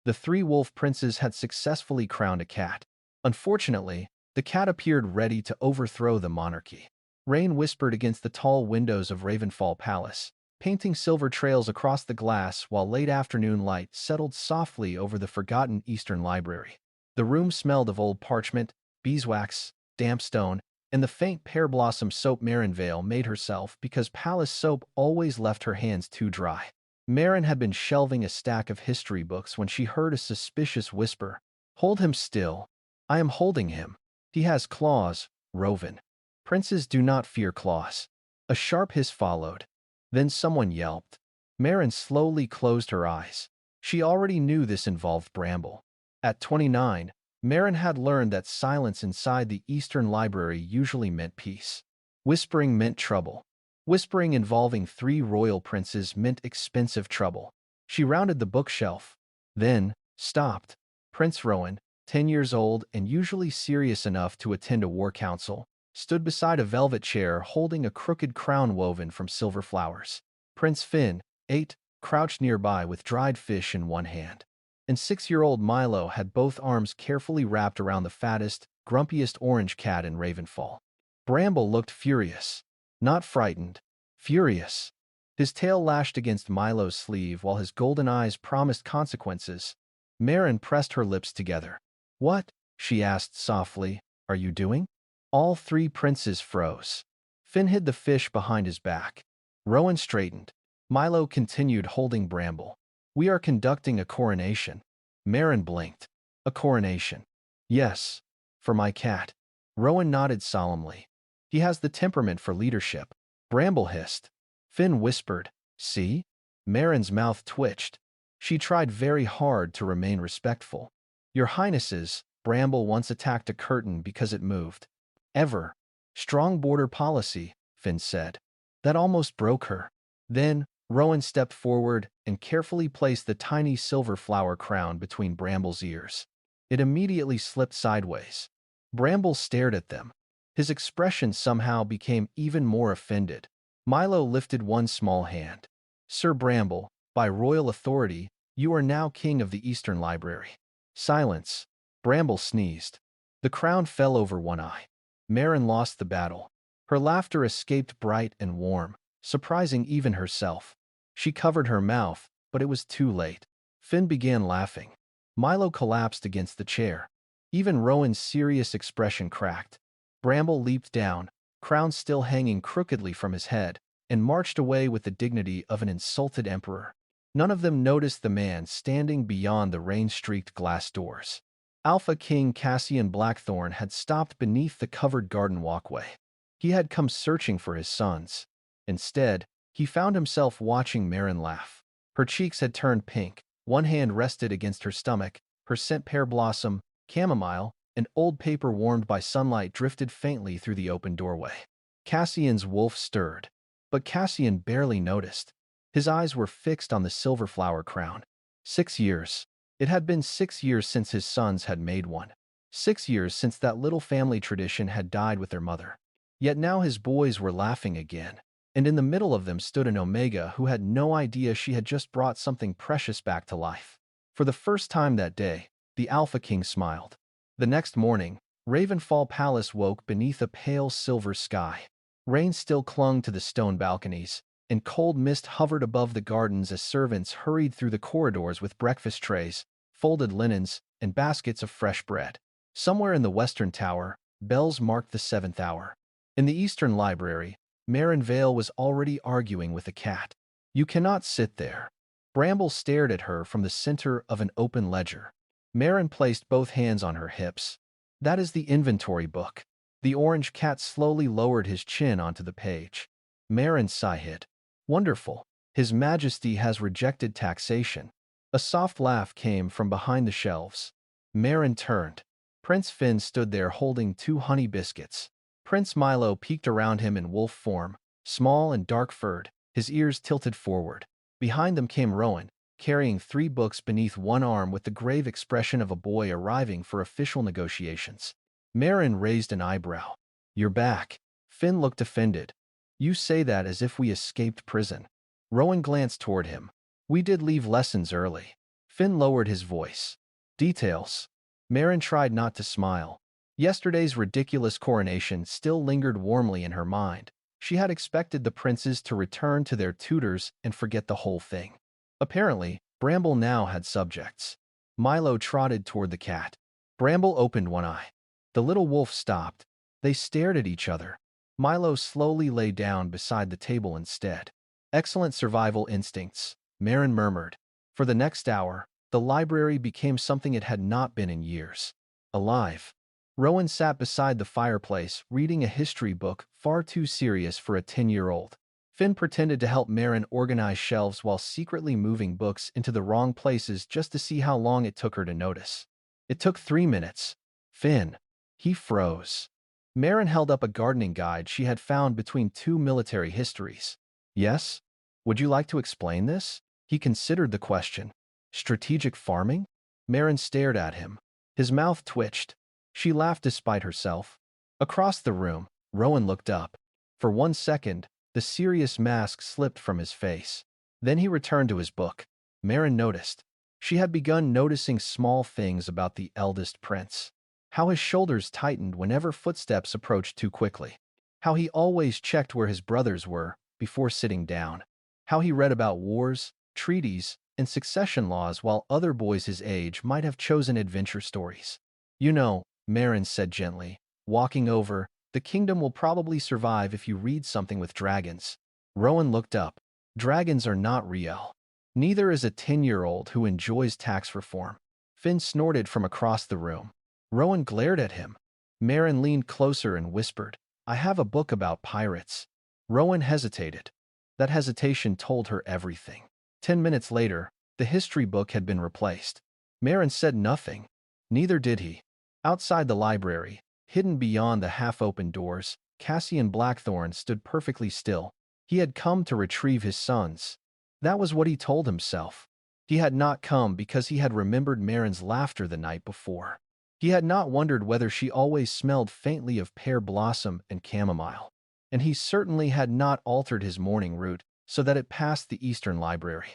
The three wolf princes had successfully crowned a cat. Unfortunately, the cat appeared ready to overthrow the monarchy. Rain whispered against the tall windows of Ravenfall Palace, painting silver trails across the glass while late afternoon light settled softly over the forgotten Eastern Library. The room smelled of old parchment, beeswax, damp stone, and the faint pear blossom soap Maren Vale made herself because palace soap always left her hands too dry. Maren had been shelving a stack of history books when she heard a suspicious whisper. "Hold him still. I am holding him. He has claws, Roven." "Princes do not fear claws." A sharp hiss followed. Then someone yelped. Maren slowly closed her eyes. She already knew this involved Bramble. At 29, Maren had learned that silence inside the Eastern Library usually meant peace. Whispering meant trouble. Whispering involving three royal princes meant expensive trouble. She rounded the bookshelf, then stopped. Prince Rowan, 10 years old and usually serious enough to attend a war council, stood beside a velvet chair holding a crooked crown woven from silver flowers. Prince Finn, 8, crouched nearby with dried fish in one hand. And 6-year-old Milo had both arms carefully wrapped around the fattest, grumpiest orange cat in Ravenfall. Bramble looked furious. Not frightened. Furious. His tail lashed against Milo's sleeve while his golden eyes promised consequences. Maren pressed her lips together. "What?" she asked softly. "Are you doing?" All three princes froze. Finn hid the fish behind his back. Rowan straightened. Milo continued holding Bramble. "We are conducting a coronation." Maren blinked. "A coronation?" "Yes. For my cat." Rowan nodded solemnly. "He has the temperament for leadership." Bramble hissed. Finn whispered, "See?" Maren's mouth twitched. She tried very hard to remain respectful. "Your Highnesses," Bramble once attacked a curtain because it moved. "Ever. Strong border policy," Finn said. That almost broke her. Then, Rowan stepped forward and carefully placed the tiny silver flower crown between Bramble's ears. It immediately slipped sideways. Bramble stared at them. His expression somehow became even more offended. Milo lifted one small hand. "Sir Bramble, by royal authority, you are now king of the Eastern Library." Silence. Bramble sneezed. The crown fell over one eye. Maren lost the battle. Her laughter escaped bright and warm, surprising even herself. She covered her mouth, but it was too late. Finn began laughing. Milo collapsed against the chair. Even Rowan's serious expression cracked. Bramble leaped down, crown still hanging crookedly from his head, and marched away with the dignity of an insulted emperor. None of them noticed the man standing beyond the rain-streaked glass doors. Alpha King Cassian Blackthorn had stopped beneath the covered garden walkway. He had come searching for his sons. Instead, he found himself watching Maren laugh. Her cheeks had turned pink, one hand rested against her stomach, her scent pear blossom, chamomile, and old paper warmed by sunlight drifted faintly through the open doorway. Cassian's wolf stirred, but Cassian barely noticed. His eyes were fixed on the silver flower crown. 6 years. It had been 6 years since his sons had made one. 6 years since that little family tradition had died with their mother. Yet now his boys were laughing again, and in the middle of them stood an Omega who had no idea she had just brought something precious back to life. For the first time that day, the Alpha King smiled. The next morning, Ravenfall Palace woke beneath a pale silver sky. Rain still clung to the stone balconies, and cold mist hovered above the gardens as servants hurried through the corridors with breakfast trays, folded linens, and baskets of fresh bread. Somewhere in the western tower, bells marked the 7th hour. In the Eastern Library, Maren Vale was already arguing with a cat. "You cannot sit there." Bramble stared at her from the center of an open ledger. Maren placed both hands on her hips. "That is the inventory book." The orange cat slowly lowered his chin onto the page. Maren sighed. "Wonderful. His Majesty has rejected taxation." A soft laugh came from behind the shelves. Maren turned. Prince Finn stood there holding 2 honey biscuits. Prince Milo peeked around him in wolf form, small and dark-furred, his ears tilted forward. Behind them came Rowan, carrying 3 books beneath one arm with the grave expression of a boy arriving for official negotiations. Maren raised an eyebrow. "You're back." Finn looked offended. "You say that as if we escaped prison." Rowan glanced toward him. "We did leave lessons early." Finn lowered his voice. Details. Maren tried not to smile. Yesterday's ridiculous coronation still lingered warmly in her mind. She had expected the princes to return to their tutors and forget the whole thing. Apparently, Bramble now had subjects. Milo trotted toward the cat. Bramble opened one eye. The little wolf stopped. They stared at each other. Milo slowly lay down beside the table instead. Excellent survival instincts, Maren murmured. For the next hour, the library became something it had not been in years. Alive. Rowan sat beside the fireplace, reading a history book far too serious for a 10-year-old. Finn pretended to help Maren organize shelves while secretly moving books into the wrong places just to see how long it took her to notice. It took 3 minutes. Finn. He froze. Maren held up a gardening guide she had found between 2 military histories. Yes? Would you like to explain this? He considered the question. Strategic farming? Maren stared at him. His mouth twitched. She laughed despite herself. Across the room, Rowan looked up. For 1 second, the serious mask slipped from his face. Then he returned to his book. Maren noticed. She had begun noticing small things about the eldest prince. How his shoulders tightened whenever footsteps approached too quickly. How he always checked where his brothers were before sitting down. How he read about wars, treaties, and succession laws while other boys his age might have chosen adventure stories. You know, Maren said gently, walking over, the kingdom will probably survive if you read something with dragons. Rowan looked up. Dragons are not real. Neither is a 10-year-old who enjoys tax reform. Finn snorted from across the room. Rowan glared at him. Maren leaned closer and whispered, I have a book about pirates. Rowan hesitated. That hesitation told her everything. 10 minutes later, the history book had been replaced. Maren said nothing. Neither did he. Outside the library, hidden beyond the half-open doors, Cassian Blackthorn stood perfectly still. He had come to retrieve his sons. That was what he told himself. He had not come because he had remembered Maren's laughter the night before. He had not wondered whether she always smelled faintly of pear blossom and chamomile. And he certainly had not altered his morning route so that it passed the Eastern Library.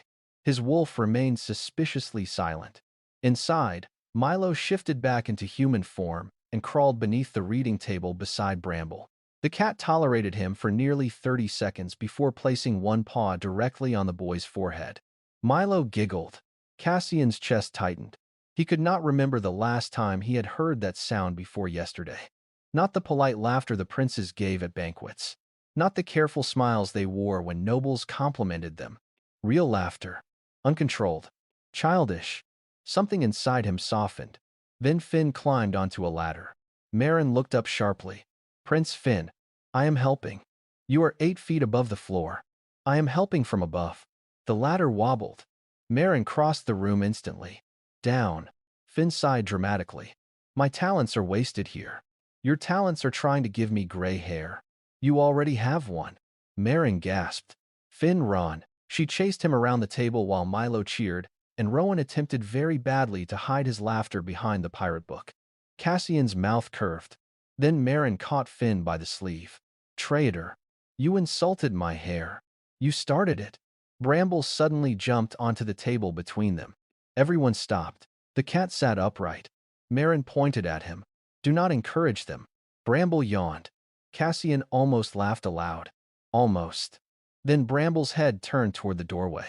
His wolf remained suspiciously silent. Inside, Milo shifted back into human form and crawled beneath the reading table beside Bramble. The cat tolerated him for nearly 30 seconds before placing one paw directly on the boy's forehead. Milo giggled. Cassian's chest tightened. He could not remember the last time he had heard that sound before yesterday. Not the polite laughter the princes gave at banquets. Not the careful smiles they wore when nobles complimented them. Real laughter. Uncontrolled. Childish. Something inside him softened. Then Finn climbed onto a ladder. Maren looked up sharply. Prince Finn, I am helping. You are 8 feet above the floor. I am helping from above. The ladder wobbled. Maren crossed the room instantly. Down. Finn sighed dramatically. My talents are wasted here. Your talents are trying to give me gray hair. You already have one. Maren gasped. Finn ran. She chased him around the table while Milo cheered, and Rowan attempted very badly to hide his laughter behind the pirate book. Cassian's mouth curved. Then Maren caught Finn by the sleeve. Traitor. You insulted my hair. You started it. Bramble suddenly jumped onto the table between them. Everyone stopped. The cat sat upright. Maren pointed at him. Do not encourage them. Bramble yawned. Cassian almost laughed aloud. Almost. Then Bramble's head turned toward the doorway.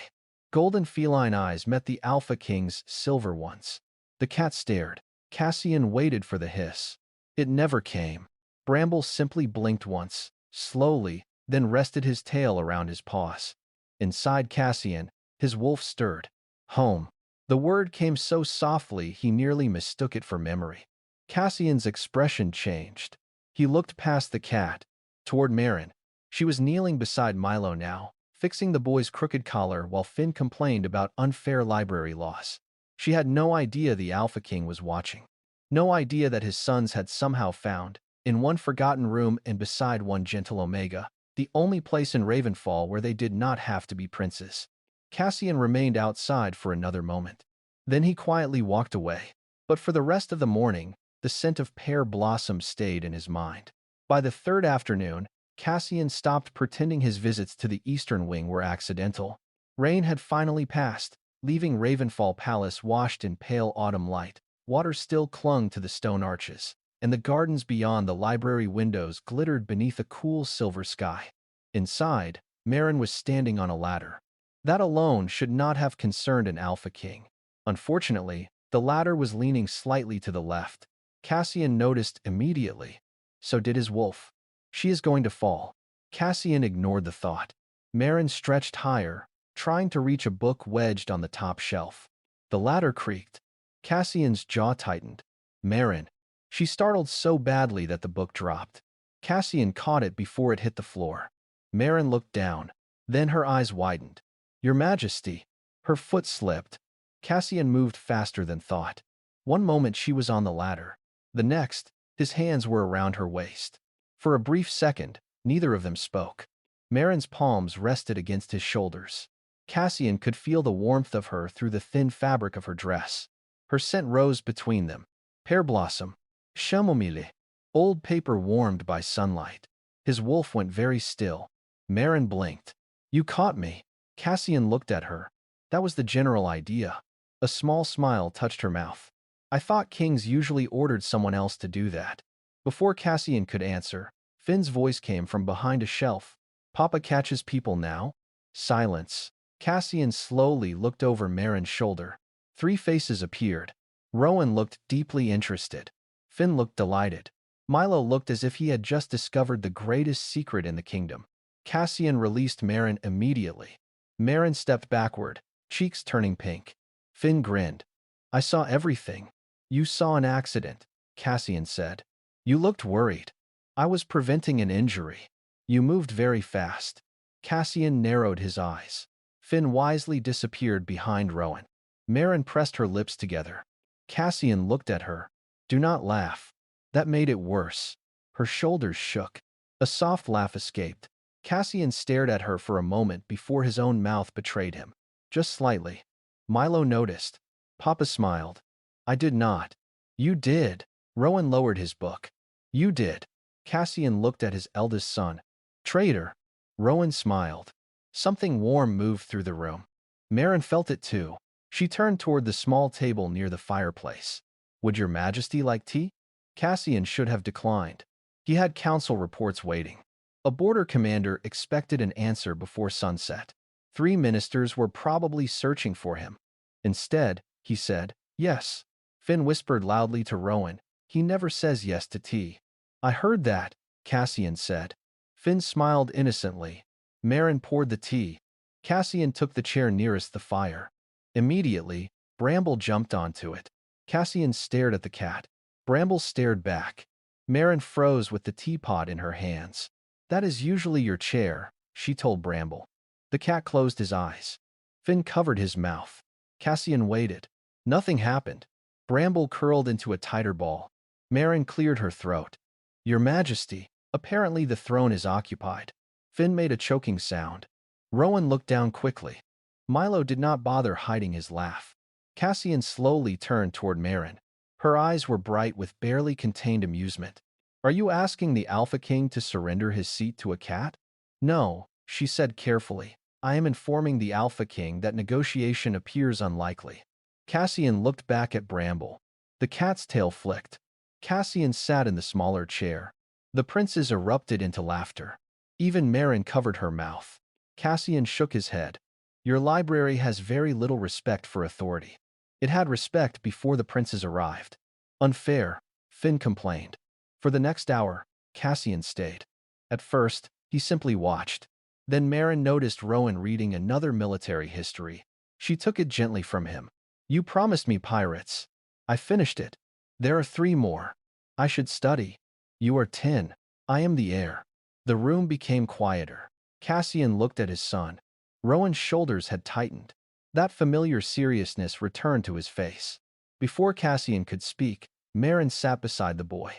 Golden feline eyes met the Alpha King's silver ones. The cat stared. Cassian waited for the hiss. It never came. Bramble simply blinked once, slowly, then rested his tail around his paws. Inside Cassian, his wolf stirred. Home. The word came so softly he nearly mistook it for memory. Cassian's expression changed. He looked past the cat, toward Maren. She was kneeling beside Milo now, fixing the boy's crooked collar while Finn complained about unfair library laws. She had no idea the Alpha King was watching. No idea that his sons had somehow found, in one forgotten room and beside one gentle Omega, the only place in Ravenfall where they did not have to be princes. Cassian remained outside for another moment. Then he quietly walked away. But for the rest of the morning, the scent of pear blossom stayed in his mind. By the third afternoon, Cassian stopped pretending his visits to the Eastern Wing were accidental. Rain had finally passed. leaving Ravenfall Palace washed in pale autumn light. Water still clung to the stone arches, and the gardens beyond the library windows glittered beneath a cool silver sky. Inside, Maren was standing on a ladder. That alone should not have concerned an Alpha King. Unfortunately, the ladder was leaning slightly to the left. Cassian noticed immediately. So did his wolf. She is going to fall. Cassian ignored the thought. Maren stretched higher, trying to reach a book wedged on the top shelf. The ladder creaked. Cassian's jaw tightened. Maren. She startled so badly that the book dropped. Cassian caught it before it hit the floor. Maren looked down. Then her eyes widened. Your Majesty. Her foot slipped. Cassian moved faster than thought. One moment she was on the ladder. The next, his hands were around her waist. For a brief second, neither of them spoke. Maren's palms rested against his shoulders. Cassian could feel the warmth of her through the thin fabric of her dress. Her scent rose between them. Pear blossom. Chamomile. Old paper warmed by sunlight. His wolf went very still. Maren blinked. You caught me. Cassian looked at her. That was the general idea. A small smile touched her mouth. I thought kings usually ordered someone else to do that. Before Cassian could answer, Finn's voice came from behind a shelf. Papa catches people now? Silence. Cassian slowly looked over Maren's shoulder. Three faces appeared. Rowan looked deeply interested. Finn looked delighted. Milo looked as if he had just discovered the greatest secret in the kingdom. Cassian released Maren immediately. Maren stepped backward, cheeks turning pink. Finn grinned. I saw everything. You saw an accident, Cassian said. You looked worried. I was preventing an injury. You moved very fast. Cassian narrowed his eyes. Finn wisely disappeared behind Rowan. Maren pressed her lips together. Cassian looked at her. Do not laugh. That made it worse. Her shoulders shook. A soft laugh escaped. Cassian stared at her for a moment before his own mouth betrayed him. Just slightly. Milo noticed. Papa smiled. I did not. You did. Rowan lowered his book. You did. Cassian looked at his eldest son. Traitor. Rowan smiled. Something warm moved through the room. Maren felt it too. She turned toward the small table near the fireplace. Would your Majesty like tea? Cassian should have declined. He had council reports waiting. A border commander expected an answer before sunset. 3 ministers were probably searching for him. Instead, he said, yes. Finn whispered loudly to Rowan. He never says yes to tea. I heard that, Cassian said. Finn smiled innocently. Maren poured the tea. Cassian took the chair nearest the fire. Immediately, Bramble jumped onto it. Cassian stared at the cat. Bramble stared back. Maren froze with the teapot in her hands. That is usually your chair, she told Bramble. The cat closed his eyes. Finn covered his mouth. Cassian waited. Nothing happened. Bramble curled into a tighter ball. Maren cleared her throat. Your Majesty, apparently the throne is occupied. Finn made a choking sound. Rowan looked down quickly. Milo did not bother hiding his laugh. Cassian slowly turned toward Maren. Her eyes were bright with barely contained amusement. Are you asking the Alpha King to surrender his seat to a cat? No, she said carefully. I am informing the Alpha King that negotiation appears unlikely. Cassian looked back at Bramble. The cat's tail flicked. Cassian sat in the smaller chair. The princes erupted into laughter. Even Maren covered her mouth. Cassian shook his head. Your library has very little respect for authority. It had respect before the princes arrived. Unfair, Finn complained. For the next hour, Cassian stayed. At first, he simply watched. Then Maren noticed Rowan reading another military history. She took it gently from him. You promised me pirates. I finished it. There are 3 more. I should study. You are 10. I am the heir. The room became quieter. Cassian looked at his son. Rowan's shoulders had tightened. That familiar seriousness returned to his face. Before Cassian could speak, Maren sat beside the boy.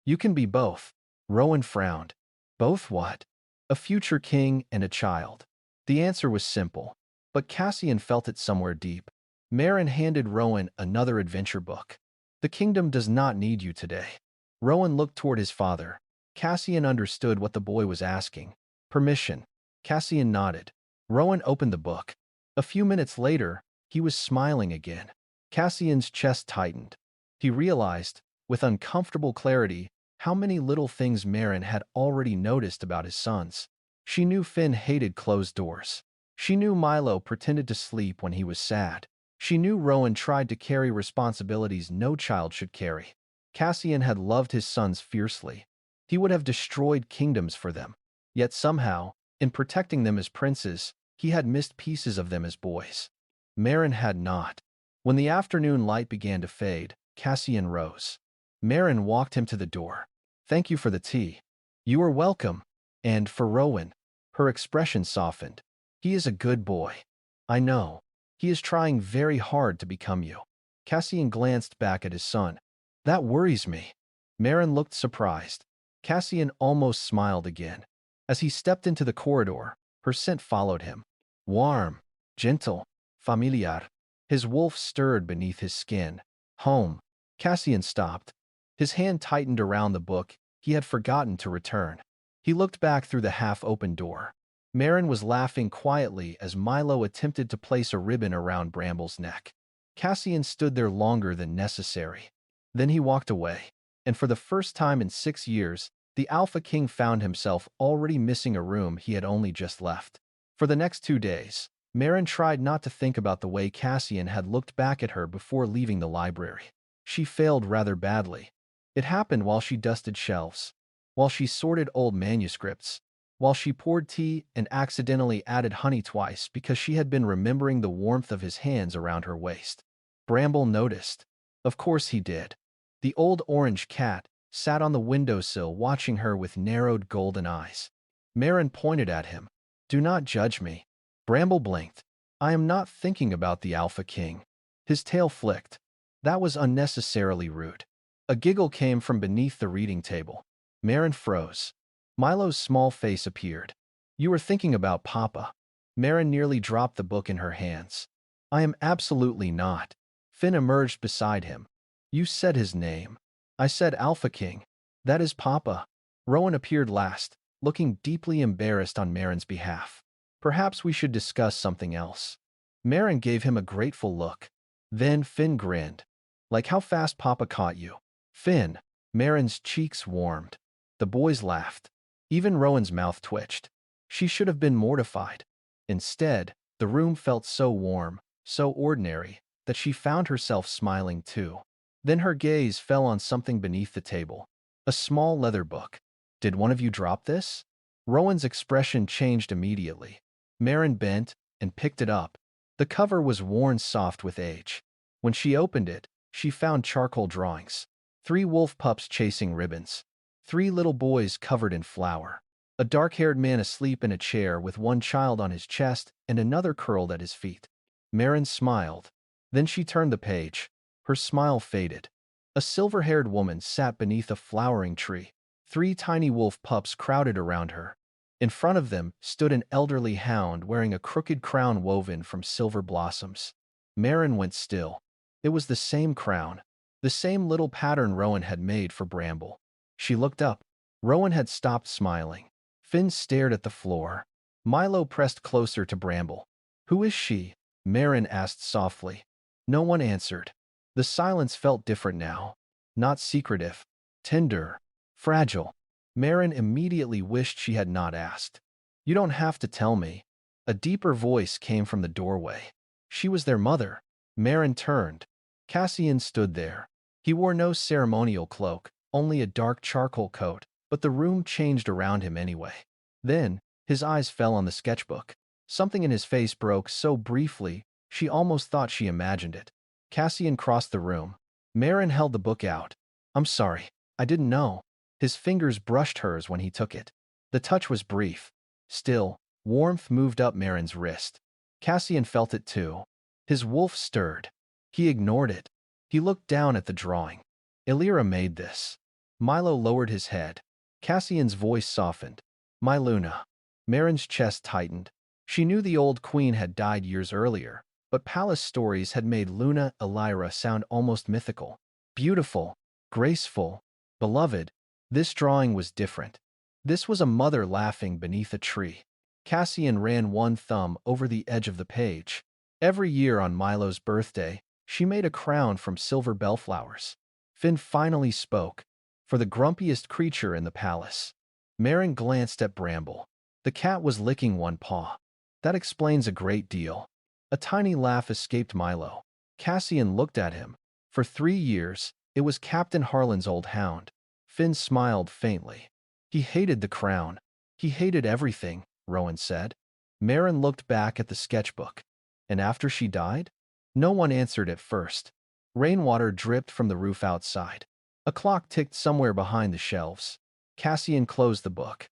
You can be both. Rowan frowned. Both what? A future king and a child. The answer was simple, but Cassian felt it somewhere deep. Maren handed Rowan another adventure book. The kingdom does not need you today. Rowan looked toward his father. Cassian understood what the boy was asking. Permission. Cassian nodded. Rowan opened the book. A few minutes later, he He was smiling again. Cassian's chest tightened. He realized, with uncomfortable clarity, how many little things Maren had already noticed about his sons. She knew Finn hated closed doors. She knew Milo pretended to sleep when he was sad. She knew Rowan tried to carry responsibilities no child should carry. Cassian had loved his sons fiercely. He would have destroyed kingdoms for them. Yet somehow, in protecting them as princes, he had missed pieces of them as boys. Maren had not. When the afternoon light began to fade, Cassian rose. Maren walked him to the door. "Thank you for the tea." "You are welcome." "And for Rowan." Her expression softened. "He is a good boy." "I know. He is trying very hard to become you." Cassian glanced back at his son. "That worries me." Maren looked surprised. Cassian almost smiled again. As he stepped into the corridor, her scent followed him. Warm, gentle, familiar. His wolf stirred beneath his skin. "Home." Cassian stopped. His hand tightened around the book he had forgotten to return. He looked back through the half-open door. Maren was laughing quietly as Milo attempted to place a ribbon around Bramble's neck. Cassian stood there longer than necessary. Then he walked away, and for the first time in 6 years, the Alpha King found himself already missing a room he had only just left. For the next 2 days, Maren tried not to think about the way Cassian had looked back at her before leaving the library. She failed rather badly. It happened while she dusted shelves, while she sorted old manuscripts, while she poured tea and accidentally added honey twice because she had been remembering the warmth of his hands around her waist. Bramble noticed. Of course he did. The old orange cat sat on the windowsill watching her with narrowed golden eyes. Maren pointed at him. "Do not judge me." Bramble blinked. "I am not thinking about the Alpha King." His tail flicked. That was unnecessarily rude. A giggle came from beneath the reading table. Maren froze. Milo's small face appeared. "You were thinking about Papa." Maren nearly dropped the book in her hands. "I am absolutely not." Finn emerged beside him. "You said his name." "I said Alpha King. That is Papa." Rowan appeared last, looking deeply embarrassed on Maren's behalf. "Perhaps we should discuss something else." Maren gave him a grateful look. Then Finn grinned. "Like how fast Papa caught you." "Finn." Maren's cheeks warmed. The boys laughed. Even Rowan's mouth twitched. She should have been mortified. Instead, the room felt so warm, so ordinary, that she found herself smiling too. Then her gaze fell on something beneath the table. A small leather book. "Did one of you drop this?" Rowan's expression changed immediately. Maren bent and picked it up. The cover was worn soft with age. When she opened it, she found charcoal drawings. 3 wolf pups chasing ribbons. 3 little boys covered in flour. A dark-haired man asleep in a chair with one child on his chest and another curled at his feet. Maren smiled. Then she turned the page. Her smile faded. A silver-haired woman sat beneath a flowering tree. 3 tiny wolf pups crowded around her. In front of them stood an elderly hound wearing a crooked crown woven from silver blossoms. Maren went still. It was the same crown, the same little pattern Rowan had made for Bramble. She looked up. Rowan had stopped smiling. Finn stared at the floor. Milo pressed closer to Bramble. "Who is she?" Maren asked softly. No one answered. The silence felt different now. Not secretive. Tender. Fragile. Maren immediately wished she had not asked. "You don't have to tell me." A deeper voice came from the doorway. She was their mother. Maren turned. Cassian stood there. He wore no ceremonial cloak, only a dark charcoal coat, but the room changed around him anyway. Then, his eyes fell on the sketchbook. Something in his face broke so briefly, she almost thought she imagined it. Cassian crossed the room. Maren held the book out. "I'm sorry. I didn't know." His fingers brushed hers when he took it. The touch was brief. Still, warmth moved up Maren's wrist. Cassian felt it too. His wolf stirred. He ignored it. He looked down at the drawing. "Illyra made this." Milo lowered his head. Cassian's voice softened. "My Luna." Maren's chest tightened. She knew the old queen had died years earlier, but palace stories had made Luna Illyra sound almost mythical. Beautiful, graceful, beloved. This drawing was different. This was a mother laughing beneath a tree. Cassian ran one thumb over the edge of the page. Every year on Milo's birthday, she made a crown from silver bellflowers. Finn finally spoke, for the grumpiest creature in the palace. Maren glanced at Bramble. The cat was licking one paw. That explains a great deal. A tiny laugh escaped Milo. Cassian looked at him. For 3 years, it was Captain Harlan's old hound. Finn smiled faintly. He hated the crown. He hated everything, Rowan said. Maren looked back at the sketchbook. And after she died? No one answered at first. Rainwater dripped from the roof outside. A clock ticked somewhere behind the shelves. Cassian closed the book.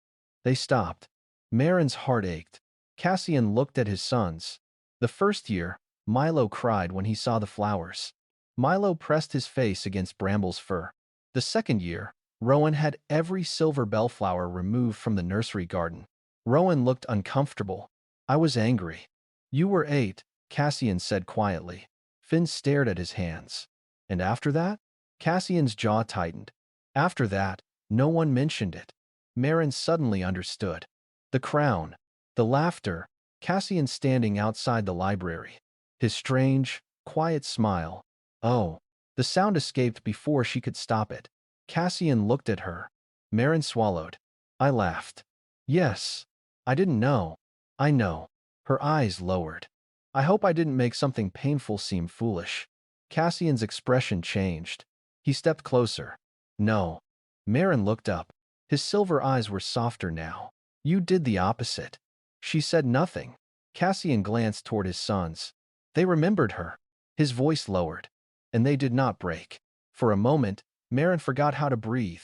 They stopped. Maren's heart ached. Cassian looked at his sons. The first year, Milo cried when he saw the flowers. Milo pressed his face against Bramble's fur. The second year, Rowan had every silver bellflower removed from the nursery garden. Rowan looked uncomfortable. I was angry. You were 8, Cassian said quietly. Finn stared at his hands. And after that? Cassian's jaw tightened. After that, no one mentioned it. Maren suddenly understood. The crown, the laughter, Cassian standing outside the library. His strange, quiet smile. Oh, the sound escaped before she could stop it. Cassian looked at her. Maren swallowed. I laughed. Yes. I didn't know. I know. Her eyes lowered. I hope I didn't make something painful seem foolish. Cassian's expression changed. He stepped closer. No. Maren looked up. His silver eyes were softer now. You did the opposite. She said nothing. Cassian glanced toward his sons. They remembered her. His voice lowered. And they did not break. For a moment, Maren forgot how to breathe.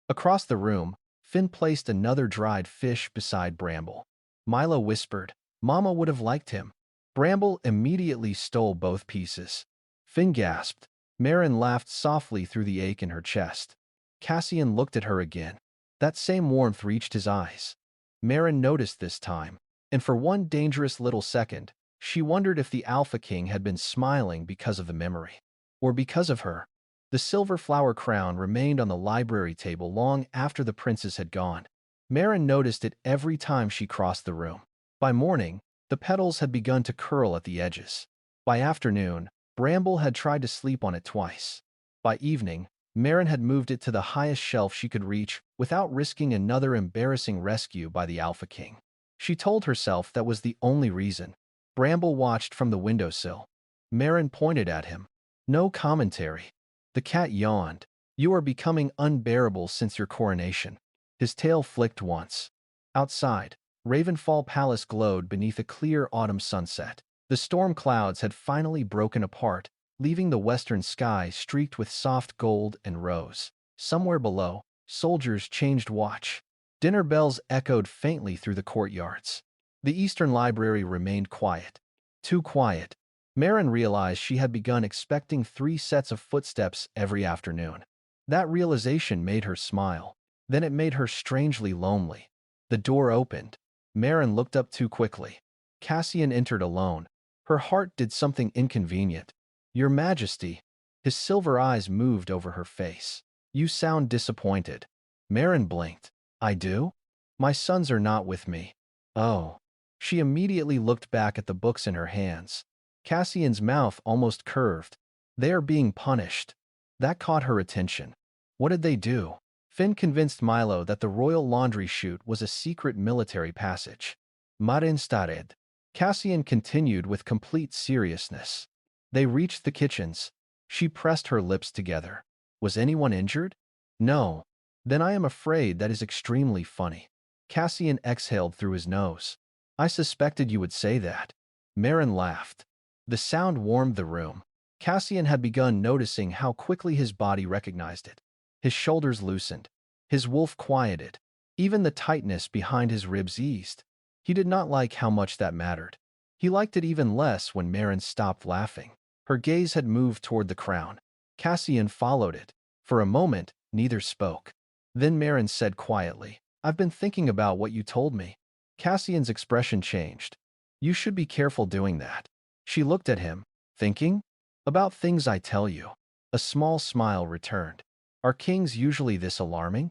Across the room, Finn placed another dried fish beside Bramble. Milo whispered, Mama would have liked him. Bramble immediately stole both pieces. Finn gasped. Maren laughed softly through the ache in her chest. Cassian looked at her again. That same warmth reached his eyes. Maren noticed this time, and for one dangerous little second, she wondered if the Alpha King had been smiling because of the memory. Or because of her. The silver flower crown remained on the library table long after the princess had gone. Maren noticed it every time she crossed the room. By morning, the petals had begun to curl at the edges. By afternoon, Bramble had tried to sleep on it twice. By evening, Maren had moved it to the highest shelf she could reach without risking another embarrassing rescue by the Alpha King. She told herself that was the only reason. Bramble watched from the windowsill. Maren pointed at him. No commentary. The cat yawned. You are becoming unbearable since your coronation. His tail flicked once. Outside, Ravenfall Palace glowed beneath a clear autumn sunset. The storm clouds had finally broken apart, leaving the western sky streaked with soft gold and rose. Somewhere below, soldiers changed watch. Dinner bells echoed faintly through the courtyards. The eastern library remained quiet. Too quiet. Maren realized she had begun expecting 3 sets of footsteps every afternoon. That realization made her smile. Then it made her strangely lonely. The door opened. Maren looked up too quickly. Cassian entered alone. Her heart did something inconvenient. Your Majesty. His silver eyes moved over her face. You sound disappointed. Maren blinked. I do? My sons are not with me. Oh. She immediately looked back at the books in her hands. Cassian's mouth almost curved. They are being punished. That caught her attention. What did they do? Finn convinced Milo that the royal laundry chute was a secret military passage. Maren stared. Cassian continued with complete seriousness. They reached the kitchens. She pressed her lips together. Was anyone injured? No. Then I am afraid that is extremely funny. Cassian exhaled through his nose. I suspected you would say that. Maren laughed. The sound warmed the room. Cassian had begun noticing how quickly his body recognized it. His shoulders loosened. His wolf quieted. Even the tightness behind his ribs eased. He did not like how much that mattered. He liked it even less when Maren stopped laughing. Her gaze had moved toward the crown. Cassian followed it. For a moment, neither spoke. Then Maren said quietly, I've been thinking about what you told me. Cassian's expression changed. You should be careful doing that. She looked at him. Thinking? About things I tell you. A small smile returned. Are kings usually this alarming?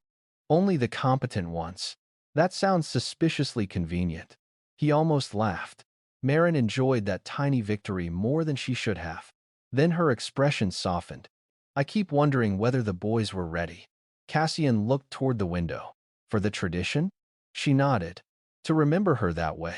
Only the competent ones. That sounds suspiciously convenient. He almost laughed. Maren enjoyed that tiny victory more than she should have. Then her expression softened. I keep wondering whether the boys were ready. Cassian looked toward the window. For the tradition? She nodded. To remember her that way.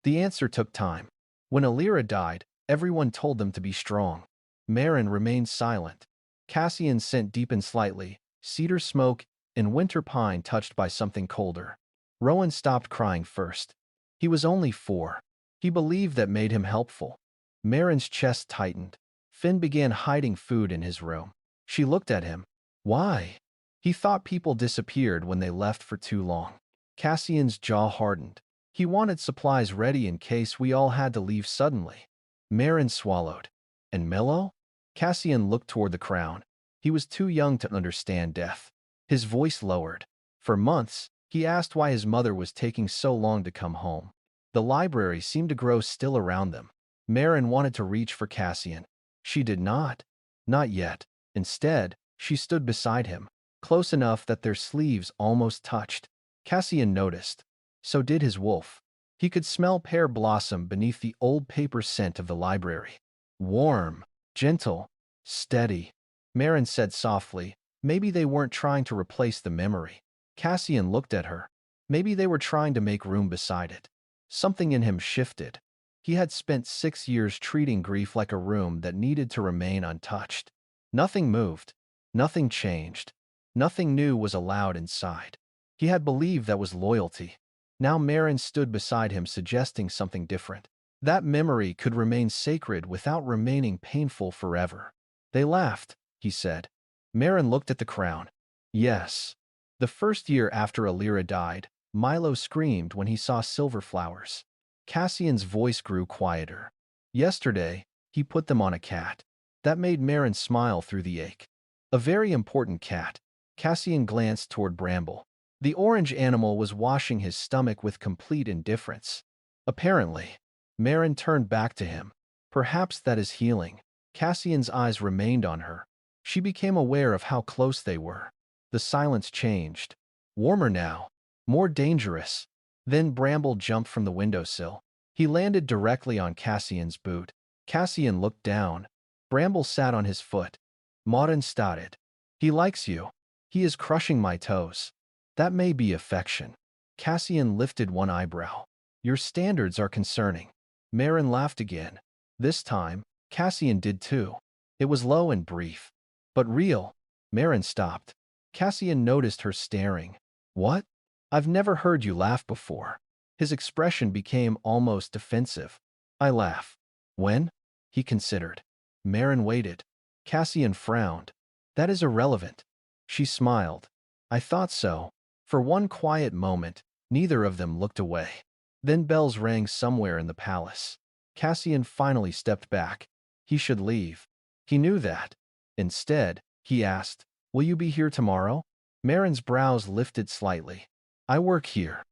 The answer took time. When Alira died, everyone told them to be strong. Maren remained silent. Cassian's scent deepened slightly, cedar smoke and winter pine touched by something colder. Rowan stopped crying first. He was only 4. He believed that made him helpful. Maren's chest tightened. Finn began hiding food in his room. She looked at him. Why? He thought people disappeared when they left for too long. Cassian's jaw hardened. He wanted supplies ready in case we all had to leave suddenly. Maren swallowed. And Mello? Cassian looked toward the crown. He was too young to understand death. His voice lowered. For months, he asked why his mother was taking so long to come home. The library seemed to grow still around them. Maren wanted to reach for Cassian. She did not. Not yet. Instead, she stood beside him, close enough that their sleeves almost touched. Cassian noticed. So did his wolf. He could smell pear blossom beneath the old paper scent of the library. Warm, gentle, steady. Maren said softly, maybe they weren't trying to replace the memory. Cassian looked at her. Maybe they were trying to make room beside it. Something in him shifted. He had spent 6 years treating grief like a room that needed to remain untouched. Nothing moved. Nothing changed. Nothing new was allowed inside. He had believed that was loyalty. Now Maren stood beside him suggesting something different. That memory could remain sacred without remaining painful forever. They laughed, he said. Maren looked at the crown. Yes. The first year after Alira died, Milo screamed when he saw silver flowers. Cassian's voice grew quieter. Yesterday, he put them on a cat. That made Maren smile through the ache. A very important cat. Cassian glanced toward Bramble. The orange animal was washing his stomach with complete indifference. Apparently, Maren turned back to him. Perhaps that is healing. Cassian's eyes remained on her. She became aware of how close they were. The silence changed. Warmer now. More dangerous. Then Bramble jumped from the windowsill. He landed directly on Cassian's boot. Cassian looked down. Bramble sat on his foot. Maren started. He likes you. He is crushing my toes. That may be affection. Cassian lifted one eyebrow. Your standards are concerning. Maren laughed again. This time, Cassian did too. It was low and brief. But real. Maren stopped. Cassian noticed her staring. What? I've never heard you laugh before. His expression became almost defensive. I laugh. When? He considered. Maren waited. Cassian frowned. That is irrelevant. She smiled. I thought so. For one quiet moment, neither of them looked away. Then bells rang somewhere in the palace. Cassian finally stepped back. He should leave. He knew that. Instead, he asked, will you be here tomorrow? Maren's brows lifted slightly. I work here.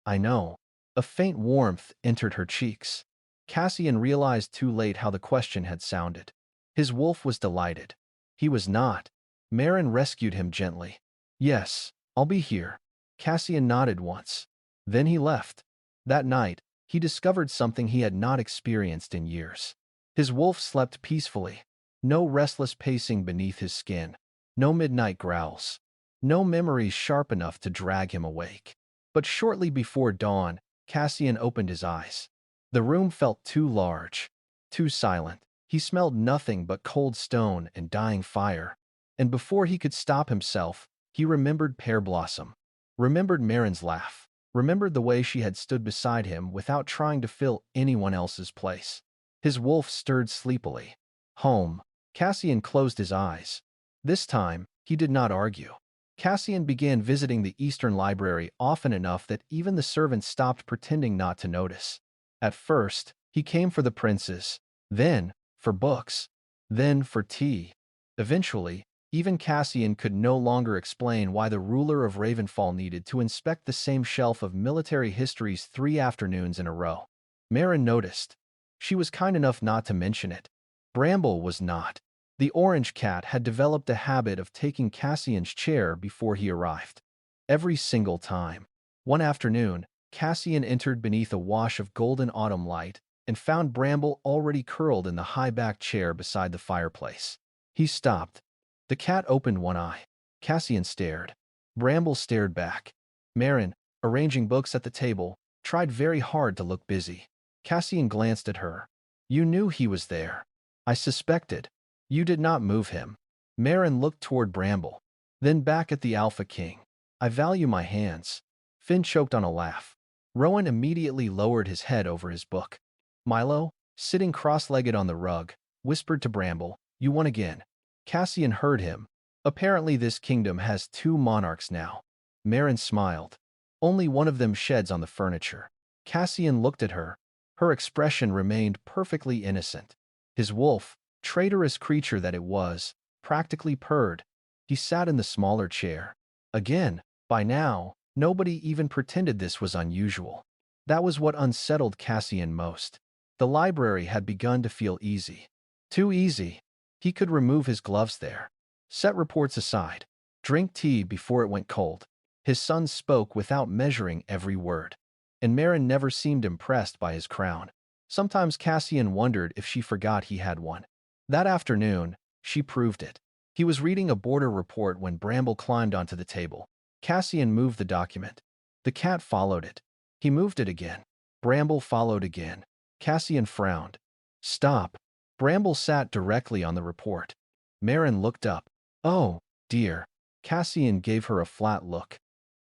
I know. A faint warmth entered her cheeks. Cassian realized too late how the question had sounded. His wolf was delighted. He was not. Maren rescued him gently. Yes, I'll be here. Cassian nodded once. Then he left. That night, he discovered something he had not experienced in years. His wolf slept peacefully. No restless pacing beneath his skin. No midnight growls. No memories sharp enough to drag him awake. But shortly before dawn, Cassian opened his eyes. The room felt too large, too silent. He smelled nothing but cold stone and dying fire. And before he could stop himself, he remembered Pear Blossom. Remembered Maren's laugh. Remembered the way she had stood beside him without trying to fill anyone else's place. His wolf stirred sleepily. Home. Cassian closed his eyes. This time, he did not argue. Cassian began visiting the Eastern Library often enough that even the servants stopped pretending not to notice. At first, he came for the princes, then for books, then for tea. Eventually, even Cassian could no longer explain why the ruler of Ravenfall needed to inspect the same shelf of military histories 3 afternoons in a row. Maren noticed. She was kind enough not to mention it. Bramble was not. The orange cat had developed a habit of taking Cassian's chair before he arrived. Every single time. One afternoon, Cassian entered beneath a wash of golden autumn light and found Bramble already curled in the high-backed chair beside the fireplace. He stopped. The cat opened one eye. Cassian stared. Bramble stared back. Maren, arranging books at the table, tried very hard to look busy. Cassian glanced at her. You knew he was there. I suspected. You did not move him. Maren looked toward Bramble, then back at the Alpha King. I value my hands. Finn choked on a laugh. Rowan immediately lowered his head over his book. Milo, sitting cross-legged on the rug, whispered to Bramble, You won again. Cassian heard him. Apparently this kingdom has 2 monarchs now. Maren smiled. Only one of them sheds on the furniture. Cassian looked at her. Her expression remained perfectly innocent. His wolf, traitorous creature that it was, practically purred. He sat in the smaller chair. Again, by now, nobody even pretended this was unusual. That was what unsettled Cassian most. The library had begun to feel easy. Too easy. He could remove his gloves there. Set reports aside. Drink tea before it went cold. His son spoke without measuring every word. And Maren never seemed impressed by his crown. Sometimes Cassian wondered if she forgot he had one. That afternoon, she proved it. He was reading a border report when Bramble climbed onto the table. Cassian moved the document. The cat followed it. He moved it again. Bramble followed again. Cassian frowned. Stop. Bramble sat directly on the report. Maren looked up. Oh, dear. Cassian gave her a flat look.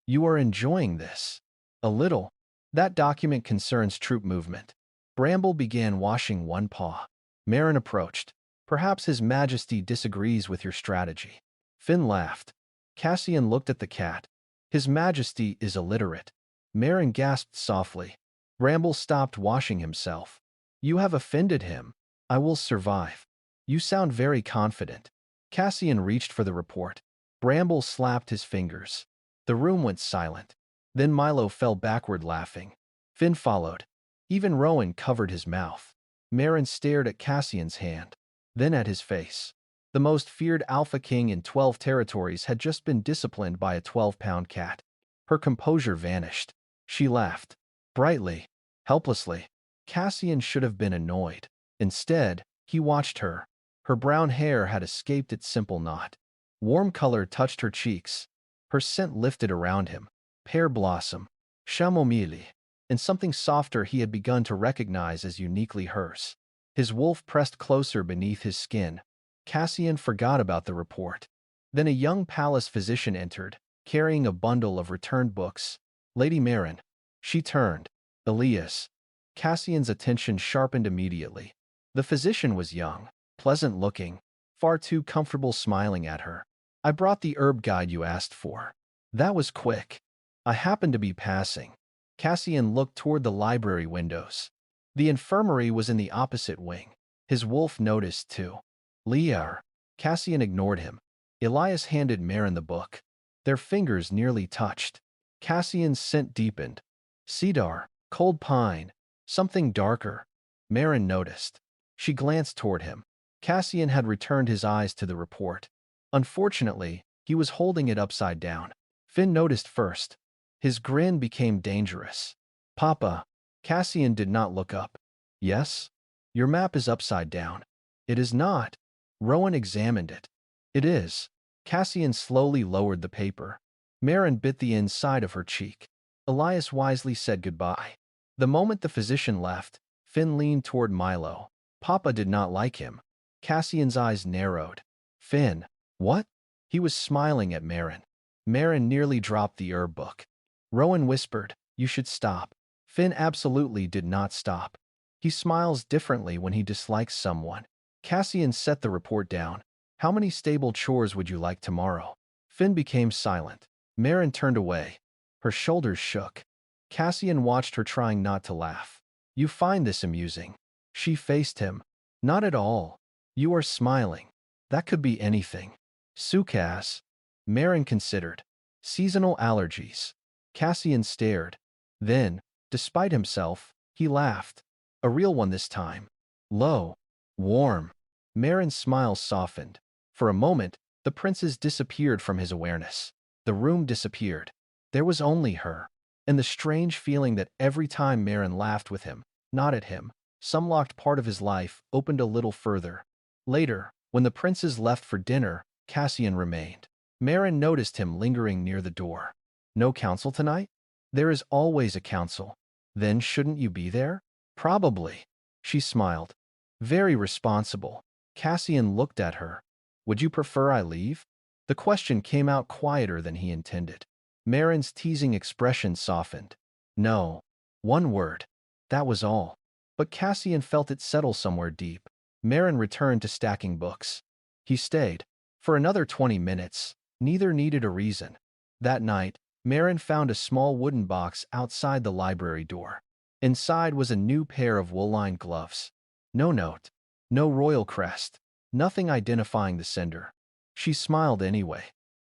You are enjoying this. A little. That document concerns troop movement. Bramble began washing one paw. Maren approached. Perhaps His Majesty disagrees with your strategy. Finn laughed. Cassian looked at the cat. His Majesty is illiterate. Maren gasped softly. Bramble stopped washing himself. You have offended him. I will survive. You sound very confident. Cassian reached for the report. Bramble slapped his fingers. The room went silent. Then Milo fell backward laughing. Finn followed. Even Rowan covered his mouth. Maren stared at Cassian's hand, then at his face. The most feared Alpha King in 12 territories had just been disciplined by a 12-pound cat. Her composure vanished. She laughed. Brightly, helplessly. Cassian should have been annoyed. Instead, he watched her. Her brown hair had escaped its simple knot. Warm color touched her cheeks. Her scent lifted around him. Pear blossom, chamomile, and something softer he had begun to recognize as uniquely hers. His wolf pressed closer beneath his skin. Cassian forgot about the report. Then a young palace physician entered, carrying a bundle of returned books. Lady Maren. She turned. Elias. Cassian's attention sharpened immediately. The physician was young, pleasant-looking, far too comfortable smiling at her. I brought the herb guide you asked for. That was quick. I happened to be passing. Cassian looked toward the library windows. The infirmary was in the opposite wing. His wolf noticed, too. Liar. Cassian ignored him. Elias handed Maren the book. Their fingers nearly touched. Cassian's scent deepened. Cedar, cold pine, something darker. Maren noticed. She glanced toward him. Cassian had returned his eyes to the report. Unfortunately, he was holding it upside down. Finn noticed first. His grin became dangerous. Papa. Cassian did not look up. Yes? Your map is upside down. It is not. Rowan examined it. It is. Cassian slowly lowered the paper. Maren bit the inside of her cheek. Elias wisely said goodbye. The moment the physician left, Finn leaned toward Milo. Papa did not like him. Cassian's eyes narrowed. Finn. What? He was smiling at Maren. Maren nearly dropped the herb book. Rowan whispered, You should stop. Finn absolutely did not stop. He smiles differently when he dislikes someone. Cassian set the report down. How many stable chores would you like tomorrow? Finn became silent. Maren turned away. Her shoulders shook. Cassian watched her trying not to laugh. You find this amusing. She faced him. Not at all. You are smiling. That could be anything. Sukas. Maren considered. Seasonal allergies. Cassian stared. Then, despite himself, he laughed. A real one this time. Low. Warm. Maren's smile softened. For a moment, the princes disappeared from his awareness. The room disappeared. There was only her. and the strange feeling that every time Maren laughed with him, not at him, some locked part of his life opened a little further. Later, when the princes left for dinner, Cassian remained. Maren noticed him lingering near the door. No council tonight? There is always a council. Then shouldn't you be there? Probably. She smiled. Very responsible. Cassian looked at her. Would you prefer I leave? The question came out quieter than he intended. Maren's teasing expression softened. No. One word. That was all. But Cassian felt it settle somewhere deep. Maren returned to stacking books. He stayed. For another 20 minutes. Neither needed a reason. That night, Maren found a small wooden box outside the library door. Inside was a new pair of wool-lined gloves. No note. No royal crest. Nothing identifying the sender. She smiled anyway.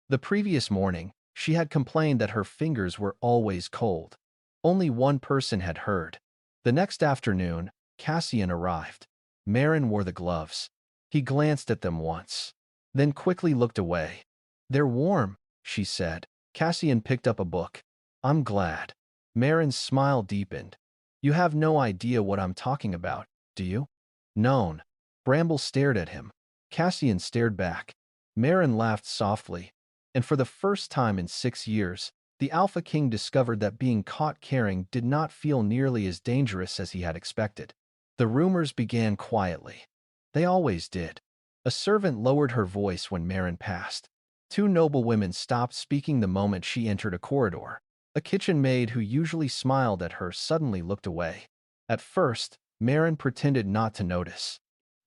The previous morning, she had complained that her fingers were always cold. Only one person had heard. The next afternoon, Cassian arrived. Maren wore the gloves. He glanced at them once, then quickly looked away. They're warm, she said. Cassian picked up a book. I'm glad. Maren's smile deepened. You have no idea what I'm talking about, do you? No. Bramble stared at him. Cassian stared back. Maren laughed softly, and for the first time in 6 years, the Alpha King discovered that being caught caring did not feel nearly as dangerous as he had expected. The rumors began quietly. They always did. A servant lowered her voice when Maren passed. 2 noble women stopped speaking the moment she entered a corridor. A kitchen maid who usually smiled at her suddenly looked away. At first, Maren pretended not to notice.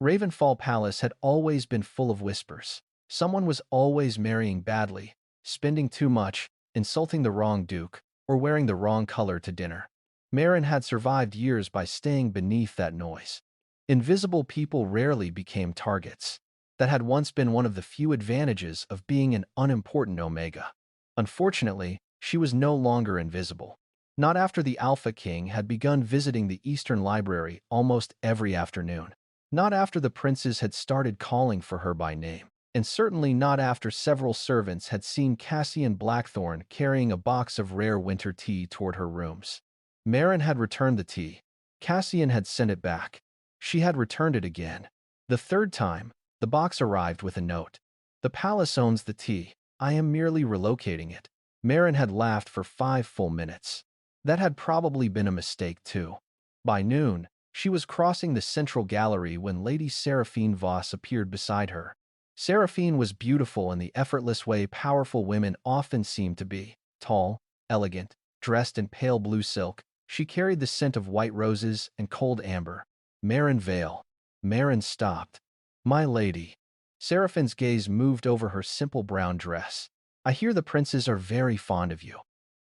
Ravenfall Palace had always been full of whispers. Someone was always marrying badly, spending too much, insulting the wrong duke, or wearing the wrong color to dinner. Maren had survived years by staying beneath that noise. Invisible people rarely became targets. That had once been one of the few advantages of being an unimportant Omega. Unfortunately, she was no longer invisible. Not after the Alpha King had begun visiting the Eastern Library almost every afternoon. Not after the princes had started calling for her by name. And certainly not after several servants had seen Cassian Blackthorn carrying a box of rare winter tea toward her rooms. Maren had returned the tea. Cassian had sent it back. She had returned it again. The third time, the box arrived with a note. The palace owns the tea. I am merely relocating it. Maren had laughed for 5 full minutes. That had probably been a mistake, too. By noon, she was crossing the central gallery when Lady Seraphine Voss appeared beside her. Seraphine was beautiful in the effortless way powerful women often seem to be. Tall, elegant, dressed in pale blue silk, she carried the scent of white roses and cold amber. Maren Vale. Maren stopped. My lady. Seraphine's gaze moved over her simple brown dress. I hear the princes are very fond of you.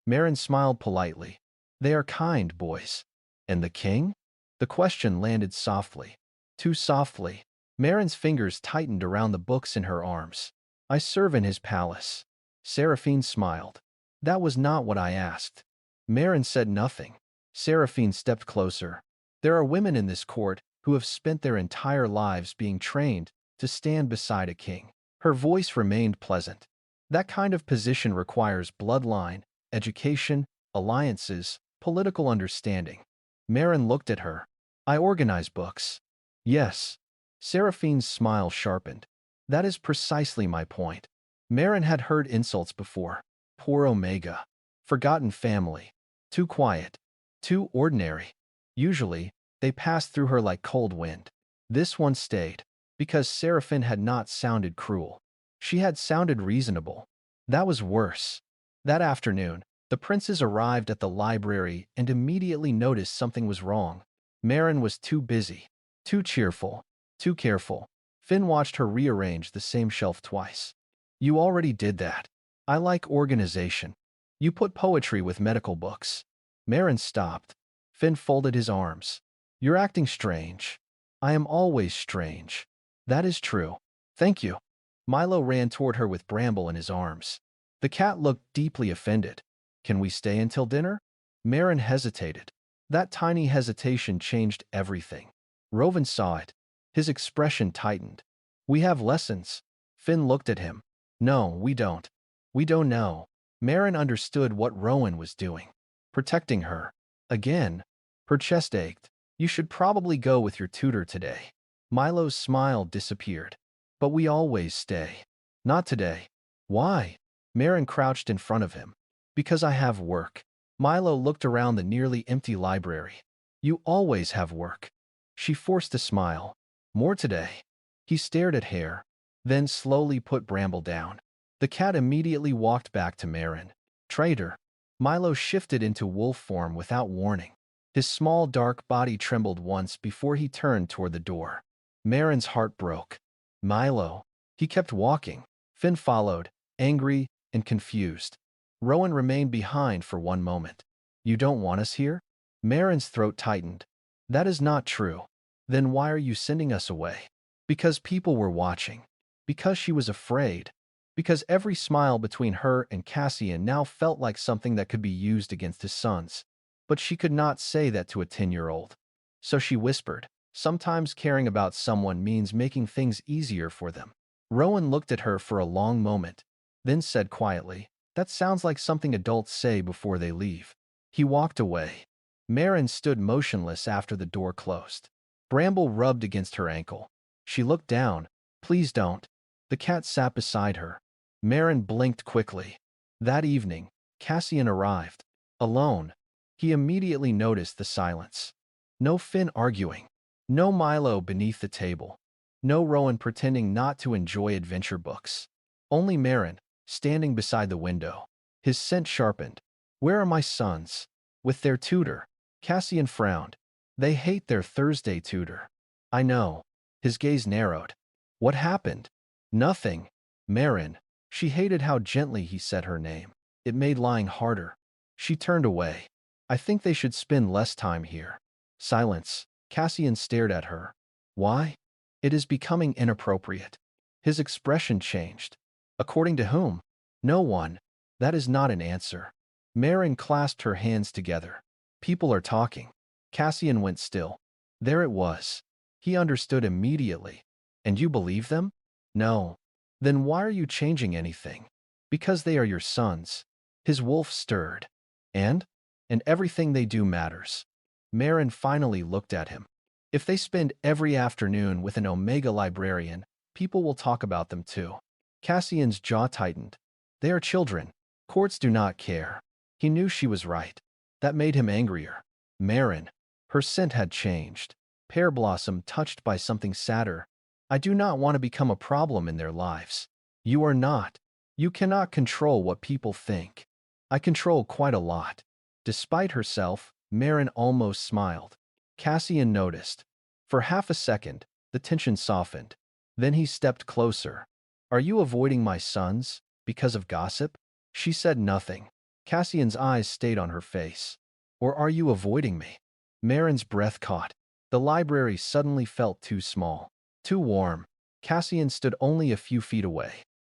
Maren smiled politely. They are kind, boys. And the king? The question landed softly. Too softly. Maren's fingers tightened around the books in her arms. I serve in his palace. Seraphine smiled. That was not what I asked. Maren said nothing. Seraphine stepped closer. There are women in this court who have spent their entire lives being trained to stand beside a king. Her voice remained pleasant. That kind of position requires bloodline, education, alliances, political understanding. Maren looked at her. I organize books. Yes. Seraphine's smile sharpened. That is precisely my point. Maren had heard insults before. Poor Omega. Forgotten family. Too quiet. Too ordinary. Usually, they passed through her like cold wind. This one stayed, because Seraphine had not sounded cruel. She had sounded reasonable. That was worse. That afternoon, the princes arrived at the library and immediately noticed something was wrong. Maren was too busy, too cheerful, too careful. Finn watched her rearrange the same shelf twice. You already did that. I like organization. You put poetry with medical books. Maren stopped. Finn folded his arms. You're acting strange. I am always strange. That is true. Thank you. Milo ran toward her with Bramble in his arms. The cat looked deeply offended. Can we stay until dinner? Maren hesitated. That tiny hesitation changed everything. Rowan saw it. His expression tightened. We have lessons. Finn looked at him. No, we don't. We don't know. Maren understood what Rowan was doing. protecting her. Again, her chest ached. You should probably go with your tutor today. Milo's smile disappeared. But we always stay. Not today. Why? Maren crouched in front of him. Because I have work. Milo looked around the nearly empty library. You always have work. She forced a smile. More today. He stared at Hare, then slowly put Bramble down. The cat immediately walked back to Maren. Traitor. Milo shifted into wolf form without warning. His small dark body trembled once before he turned toward the door. Maren's heart broke. Milo. He kept walking. Finn followed, angry and confused. Rowan remained behind for one moment. You don't want us here? Maren's throat tightened. That is not true. Then why are you sending us away? Because people were watching. Because she was afraid. Because every smile between her and Cassian now felt like something that could be used against his sons. But she could not say that to a 10-year-old. So she whispered, sometimes caring about someone means making things easier for them. Rowan looked at her for a long moment, then said quietly, that sounds like something adults say before they leave. He walked away. Maren stood motionless after the door closed. Bramble rubbed against her ankle. She looked down. Please don't. The cat sat beside her. Maren blinked quickly. That evening, Cassian arrived. Alone. He immediately noticed the silence. No Finn arguing. No Milo beneath the table. No Rowan pretending not to enjoy adventure books. Only Maren, standing beside the window. His scent sharpened. Where are my sons? With their tutor. Cassian frowned. They hate their Thursday tutor. I know. His gaze narrowed. What happened? Nothing. Maren. She hated how gently he said her name. It made lying harder. She turned away. I think they should spend less time here. Silence. Cassian stared at her. Why? It is becoming inappropriate. His expression changed. According to whom? No one. That is not an answer. Maren clasped her hands together. People are talking. Cassian went still. There it was. He understood immediately. And you believe them? No. Then why are you changing anything? Because they are your sons. His wolf stirred. And everything they do matters. Maren finally looked at him. If they spend every afternoon with an Omega librarian, people will talk about them too. Cassian's jaw tightened. They are children. Courts do not care. He knew she was right. That made him angrier. Maren. Her scent had changed. Pear blossom touched by something sadder. I do not want to become a problem in their lives. You are not. You cannot control what people think. I control quite a lot. Despite herself, Maren almost smiled. Cassian noticed. For half a second, the tension softened. Then he stepped closer. Are you avoiding my sons? Because of gossip? She said nothing. Cassian's eyes stayed on her face. Or are you avoiding me? Maren's breath caught. The library suddenly felt too small. Too warm. Cassian stood only a few feet away.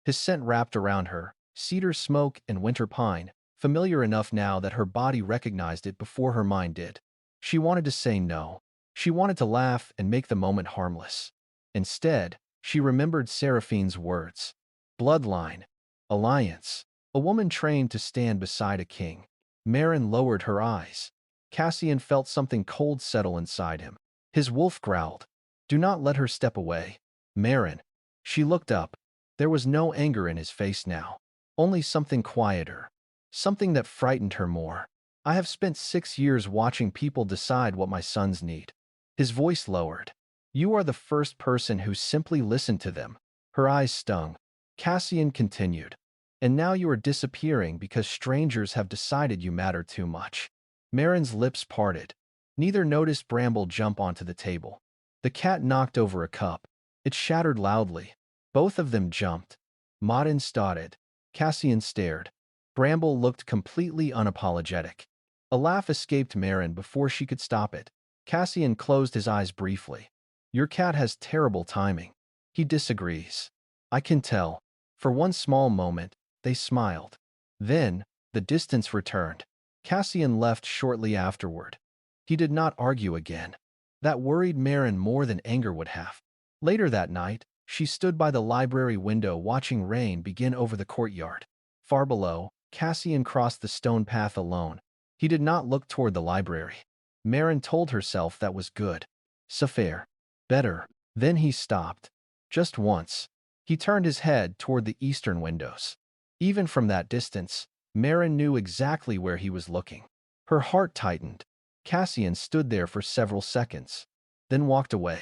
His scent wrapped around her, cedar smoke and winter pine, familiar enough now that her body recognized it before her mind did. She wanted to say no. She wanted to laugh and make the moment harmless. Instead, she remembered Seraphine's words. Bloodline. Alliance. A woman trained to stand beside a king. Maren lowered her eyes. Cassian felt something cold settle inside him. His wolf growled. Do not let her step away. Maren. She looked up. There was no anger in his face now. Only something quieter. Something that frightened her more. I have spent 6 years watching people decide what my sons need. His voice lowered. You are the first person who simply listened to them. Her eyes stung. Cassian continued. And now you are disappearing because strangers have decided you matter too much. Maren's lips parted. Neither noticed Bramble jump onto the table. The cat knocked over a cup. It shattered loudly. Both of them jumped. Maren started. Cassian stared. Bramble looked completely unapologetic. A laugh escaped Maren before she could stop it. Cassian closed his eyes briefly. Your cat has terrible timing. He disagrees. I can tell. For one small moment, they smiled. Then, the distance returned. Cassian left shortly afterward. He did not argue again. That worried Maren more than anger would have. Later that night, she stood by the library window watching rain begin over the courtyard. Far below, Cassian crossed the stone path alone. He did not look toward the library. Maren told herself that was good. Safair. Better. Then he stopped. Just once. He turned his head toward the eastern windows. Even from that distance, Maren knew exactly where he was looking. Her heart tightened. Cassian stood there for several seconds, then walked away.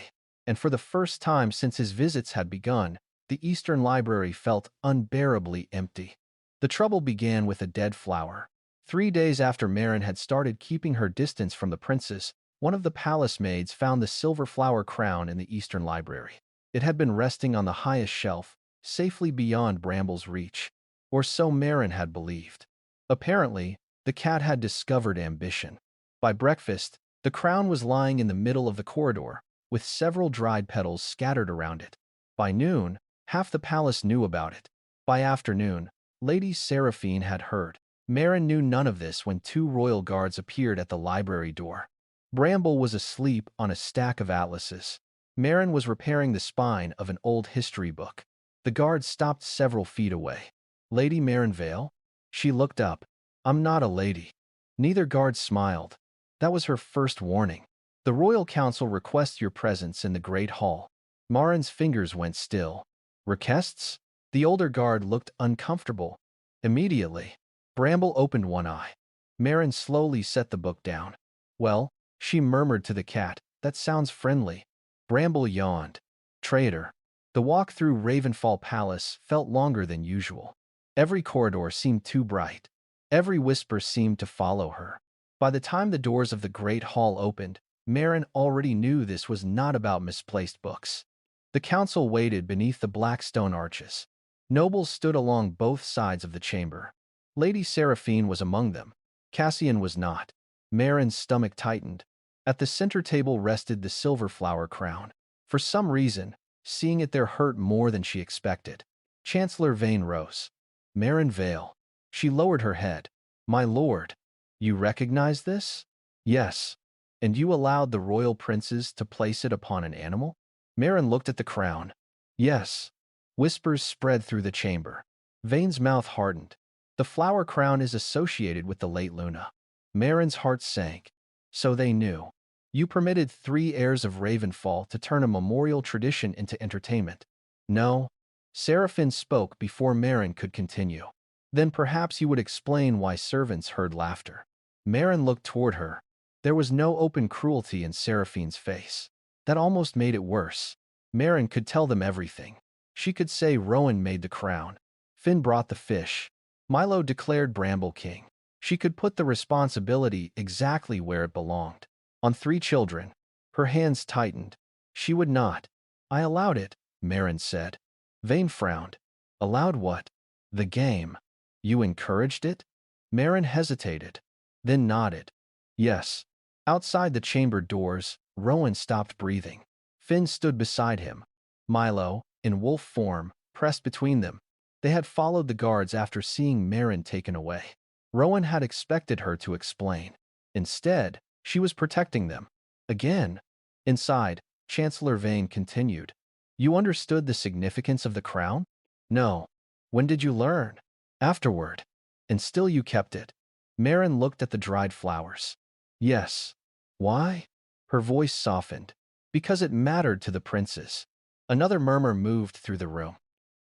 And for the first time since his visits had begun, the Eastern Library felt unbearably empty. The trouble began with a dead flower. 3 days after Maren had started keeping her distance from the princes, one of the palace maids found the silver flower crown in the Eastern Library. It had been resting on the highest shelf, safely beyond Bramble's reach. Or so Maren had believed. Apparently, the cat had discovered ambition. By breakfast, the crown was lying in the middle of the corridor, with several dried petals scattered around it. By noon, half the palace knew about it. By afternoon, Lady Seraphine had heard. Maren knew none of this when 2 royal guards appeared at the library door. Bramble was asleep on a stack of atlases. Maren was repairing the spine of an old history book. The guards stopped several feet away. Lady Maren Vale? She looked up. I'm not a lady. Neither guard smiled. That was her first warning. The royal council requests your presence in the great hall. Maren's fingers went still. Requests? The older guard looked uncomfortable. Immediately, Bramble opened one eye. Maren slowly set the book down. Well, she murmured to the cat, that sounds friendly. Bramble yawned. Traitor. The walk through Ravenfall Palace felt longer than usual. Every corridor seemed too bright. Every whisper seemed to follow her. By the time the doors of the great hall opened, Maren already knew this was not about misplaced books. The council waited beneath the black stone arches. Nobles stood along both sides of the chamber. Lady Seraphine was among them. Cassian was not. Maren's stomach tightened. At the center table rested the silver flower crown. For some reason, seeing it there hurt more than she expected. Chancellor Vane rose. Maren Vale. She lowered her head. My lord, you recognize this? Yes. And you allowed the royal princes to place it upon an animal? Maren looked at the crown. Yes. Whispers spread through the chamber. Vane's mouth hardened. The flower crown is associated with the late Luna. Maren's heart sank. So they knew. You permitted 3 heirs of Ravenfall to turn a memorial tradition into entertainment. No. Seraphine spoke before Maren could continue. Then perhaps you would explain why servants heard laughter. Maren looked toward her. There was no open cruelty in Seraphine's face. That almost made it worse. Maren could tell them everything. She could say Rowan made the crown. Finn brought the fish. Milo declared Bramble king. She could put the responsibility exactly where it belonged. On 3 children. Her hands tightened. She would not. I allowed it, Maren said. Vane frowned. Allowed what? The game. You encouraged it? Maren hesitated, then nodded. Yes. Outside the chamber doors, Rowan stopped breathing. Finn stood beside him. Milo, in wolf form, pressed between them. They had followed the guards after seeing Maren taken away. Rowan had expected her to explain. Instead, she was protecting them. Again. Inside, Chancellor Vane continued. You understood the significance of the crown? No. When did you learn? Afterward. And still you kept it. Maren looked at the dried flowers. Yes. Why? Her voice softened. Because it mattered to the princes. Another murmur moved through the room.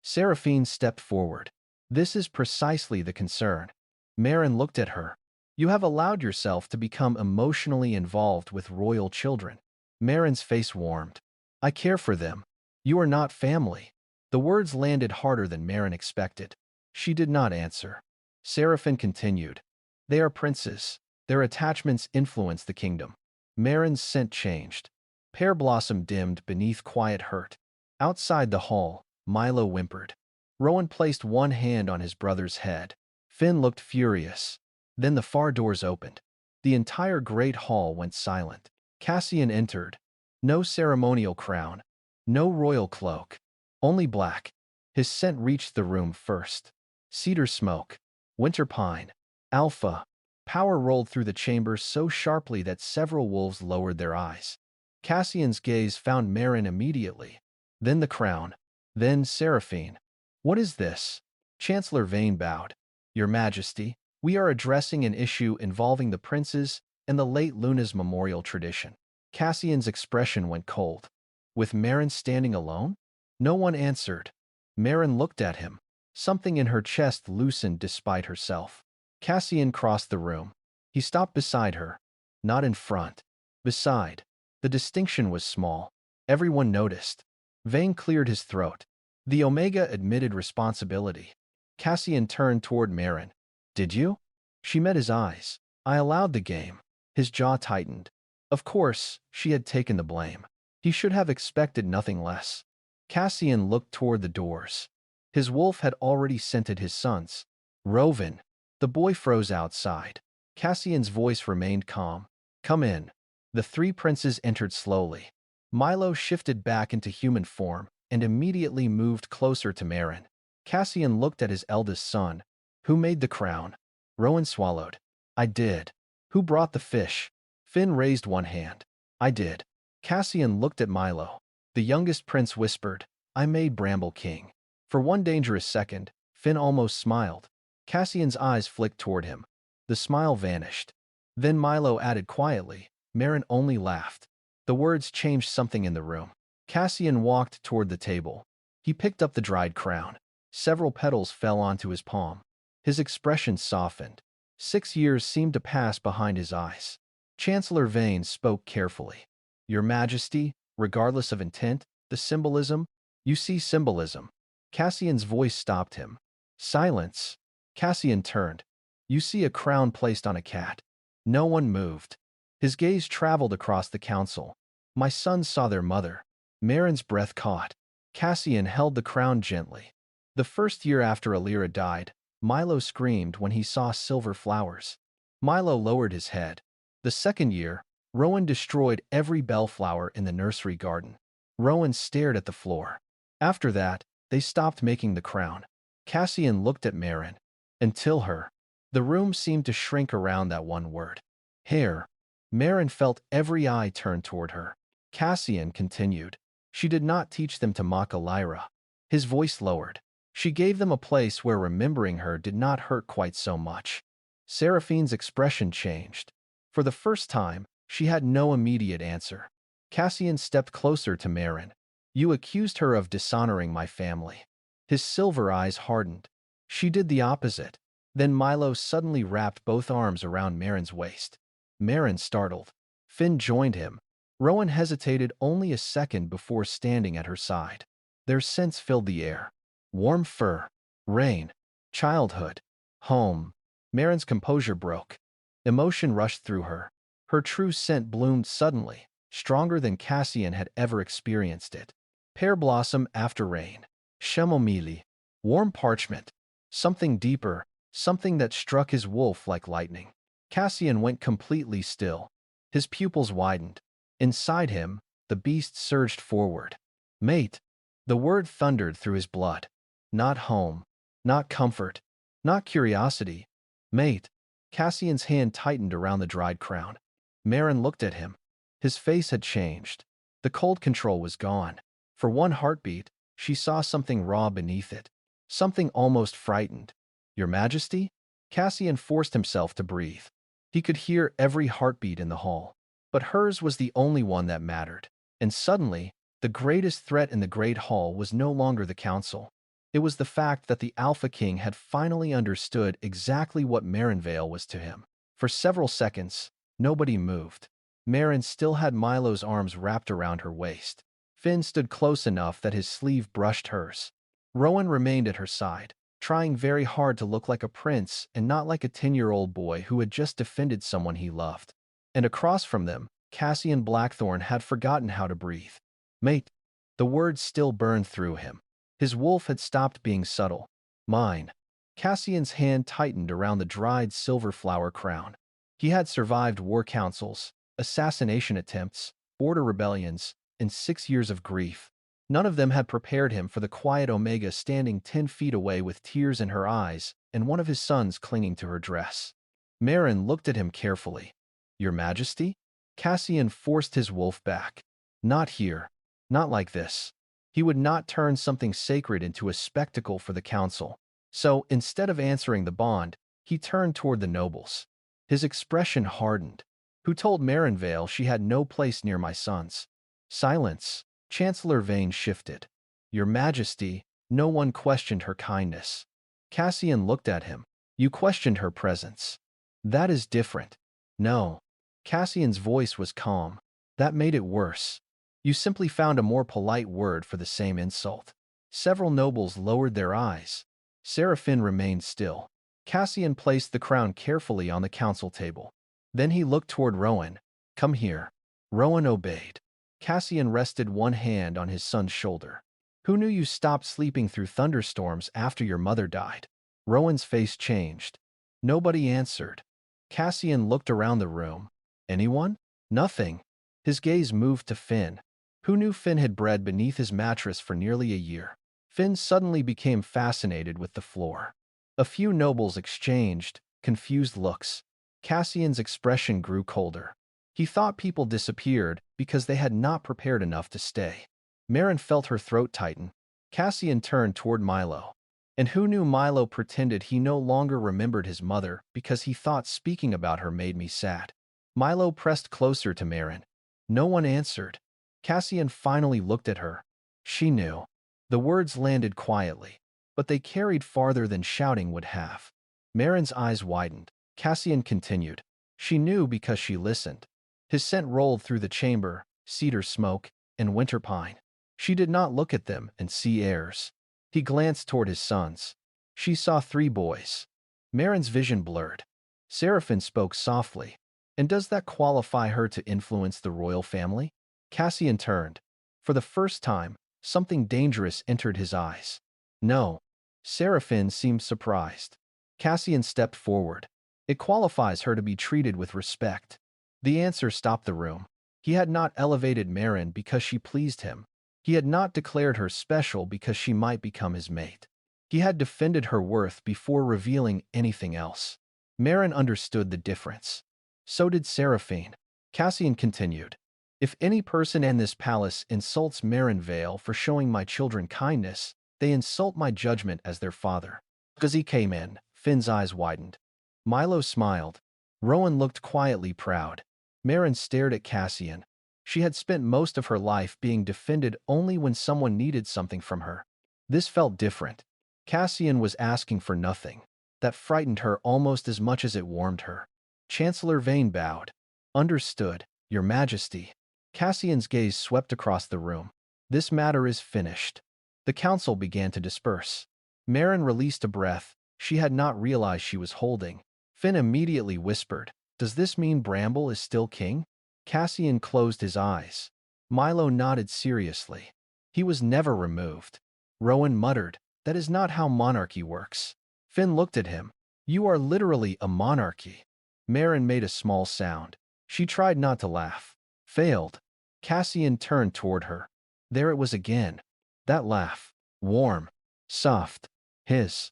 Seraphine stepped forward. This is precisely the concern. Maren looked at her. You have allowed yourself to become emotionally involved with royal children. Maren's face warmed. I care for them. You are not family. The words landed harder than Maren expected. She did not answer. Seraphine continued. They are princes. Their attachments influence the kingdom. Maren's scent changed. Pear blossom dimmed beneath quiet hurt. Outside the hall, Milo whimpered. Rowan placed one hand on his brother's head. Finn looked furious. Then the far doors opened. The entire great hall went silent. Cassian entered. No ceremonial crown. No royal cloak. Only black. His scent reached the room first. Cedar smoke. Winter pine. Alpha. Power rolled through the chamber so sharply that several wolves lowered their eyes. Cassian's gaze found Maren immediately. Then the crown. Then Seraphine. What is this? Chancellor Vane bowed. Your Majesty. We are addressing an issue involving the princes and the late Luna's memorial tradition. Cassian's expression went cold. With Maren standing alone? No one answered. Maren looked at him. Something in her chest loosened despite herself. Cassian crossed the room. He stopped beside her. Not in front. Beside. The distinction was small. Everyone noticed. Vane cleared his throat. The Omega admitted responsibility. Cassian turned toward Maren. Did you? She met his eyes. I allowed the game. His jaw tightened. Of course, she had taken the blame. He should have expected nothing less. Cassian looked toward the doors. His wolf had already scented his sons. Roven. The boy froze outside. Cassian's voice remained calm. Come in. The three princes entered slowly. Milo shifted back into human form and immediately moved closer to Maren. Cassian looked at his eldest son. Who made the crown? Rowan swallowed. I did. Who brought the fish? Finn raised one hand. I did. Cassian looked at Milo. The youngest prince whispered, I made Bramble king. For one dangerous second, Finn almost smiled. Cassian's eyes flicked toward him. The smile vanished. Then Milo added quietly, Maren only laughed. The words changed something in the room. Cassian walked toward the table. He picked up the dried crown. Several petals fell onto his palm. His expression softened. 6 years seemed to pass behind his eyes. Chancellor Vane spoke carefully. Your Majesty, regardless of intent, the symbolism, you see symbolism. Cassian's voice stopped him. Silence. Cassian turned. You see a crown placed on a cat. No one moved. His gaze traveled across the council. My sons saw their mother. Maren's breath caught. Cassian held the crown gently. The first year after Alira died, Milo screamed when he saw silver flowers. Milo lowered his head. The second year, Rowan destroyed every bellflower in the nursery garden. Rowan stared at the floor. After that, they stopped making the crown. Cassian looked at Maren. Until her. The room seemed to shrink around that one word. Hair. Maren felt every eye turn toward her. Cassian continued. She did not teach them to mock Alira. His voice lowered. She gave them a place where remembering her did not hurt quite so much. Seraphine's expression changed. For the first time, she had no immediate answer. Cassian stepped closer to Maren. You accused her of dishonoring my family. His silver eyes hardened. She did the opposite. Then Milo suddenly wrapped both arms around Maren's waist. Maren startled. Finn joined him. Rowan hesitated only a second before standing at her side. Their scents filled the air. Warm fur. Rain. Childhood. Home. Maren's composure broke. Emotion rushed through her. Her true scent bloomed suddenly, stronger than Cassian had ever experienced it. Pear blossom after rain. Chamomile. Warm parchment. Something deeper, something that struck his wolf like lightning. Cassian went completely still. His pupils widened. Inside him, the beast surged forward. Mate. The word thundered through his blood. Not home. Not comfort. Not curiosity. Mate. Cassian's hand tightened around the dried crown. Maren looked at him. His face had changed. The cold control was gone. For one heartbeat, she saw something raw beneath it. Something almost frightened. Your Majesty? Cassian forced himself to breathe. He could hear every heartbeat in the hall. But hers was the only one that mattered. And suddenly, the greatest threat in the Great Hall was no longer the council. It was the fact that the Alpha King had finally understood exactly what Marenvale was to him. For several seconds, nobody moved. Maren still had Milo's arms wrapped around her waist. Finn stood close enough that his sleeve brushed hers. Rowan remained at her side, trying very hard to look like a prince and not like a 10-year-old boy who had just defended someone he loved. And across from them, Cassian Blackthorn had forgotten how to breathe. Mate. The words still burned through him. His wolf had stopped being subtle. Mine. Cassian's hand tightened around the dried silver flower crown. He had survived war councils, assassination attempts, border rebellions, and 6 years of grief. None of them had prepared him for the quiet Omega standing 10 feet away with tears in her eyes and one of his sons clinging to her dress. Maren looked at him carefully. Your Majesty? Cassian forced his wolf back. Not here. Not like this. He would not turn something sacred into a spectacle for the council. So, instead of answering the bond, He turned toward the nobles. His expression hardened. Who told Marenvale she had no place near my sons? Silence. Chancellor Vane shifted. Your Majesty, no one questioned her kindness. Cassian looked at him. You questioned her presence. That is different. No. Cassian's voice was calm. That made it worse. You simply found a more polite word for the same insult. Several nobles lowered their eyes. Seraphine remained still. Cassian placed the crown carefully on the council table. Then he looked toward Rowan. Come here. Rowan obeyed. Cassian rested one hand on his son's shoulder. Who knew you stopped sleeping through thunderstorms after your mother died? Rowan's face changed. Nobody answered. Cassian looked around the room. Anyone? Nothing. His gaze moved to Finn. Who knew Finn had bred beneath his mattress for nearly a year? Finn suddenly became fascinated with the floor. A few nobles exchanged confused looks. Cassian's expression grew colder. He thought people disappeared because they had not prepared enough to stay. Maren felt her throat tighten. Cassian turned toward Milo. And who knew Milo pretended he no longer remembered his mother because he thought speaking about her made me sad. Milo pressed closer to Maren. No one answered. Cassian finally looked at her. She knew. The words landed quietly, but they carried farther than shouting would have. Maren's eyes widened. Cassian continued. She knew because she listened. His scent rolled through the chamber, cedar smoke, and winter pine. She did not look at them and see heirs. He glanced toward his sons. She saw 3 boys. Maren's vision blurred. Seraphine spoke softly. And does that qualify her to influence the royal family? Cassian turned. For the first time, something dangerous entered his eyes. No. Seraphine seemed surprised. Cassian stepped forward. It qualifies her to be treated with respect. The answer stopped the room. He had not elevated Maren because she pleased him. He had not declared her special because she might become his mate. He had defended her worth before revealing anything else. Maren understood the difference. So did Seraphine. Cassian continued. If any person in this palace insults Marenvale for showing my children kindness, they insult my judgment as their father. As he came in, Finn's eyes widened. Milo smiled. Rowan looked quietly proud. Maren stared at Cassian. She had spent most of her life being defended only when someone needed something from her. This felt different. Cassian was asking for nothing. That frightened her almost as much as it warmed her. Chancellor Vane bowed. Understood, Your Majesty. Cassian's gaze swept across the room. This matter is finished. The council began to disperse. Maren released a breath she had not realized she was holding. Finn immediately whispered, Does this mean Bramble is still king? Cassian closed his eyes. Milo nodded seriously. He was never removed. Rowan muttered, That is not how monarchy works. Finn looked at him. You are literally a monarchy. Maren made a small sound. She tried not to laugh. Failed. Cassian turned toward her. There it was again. That laugh. Warm. Soft. His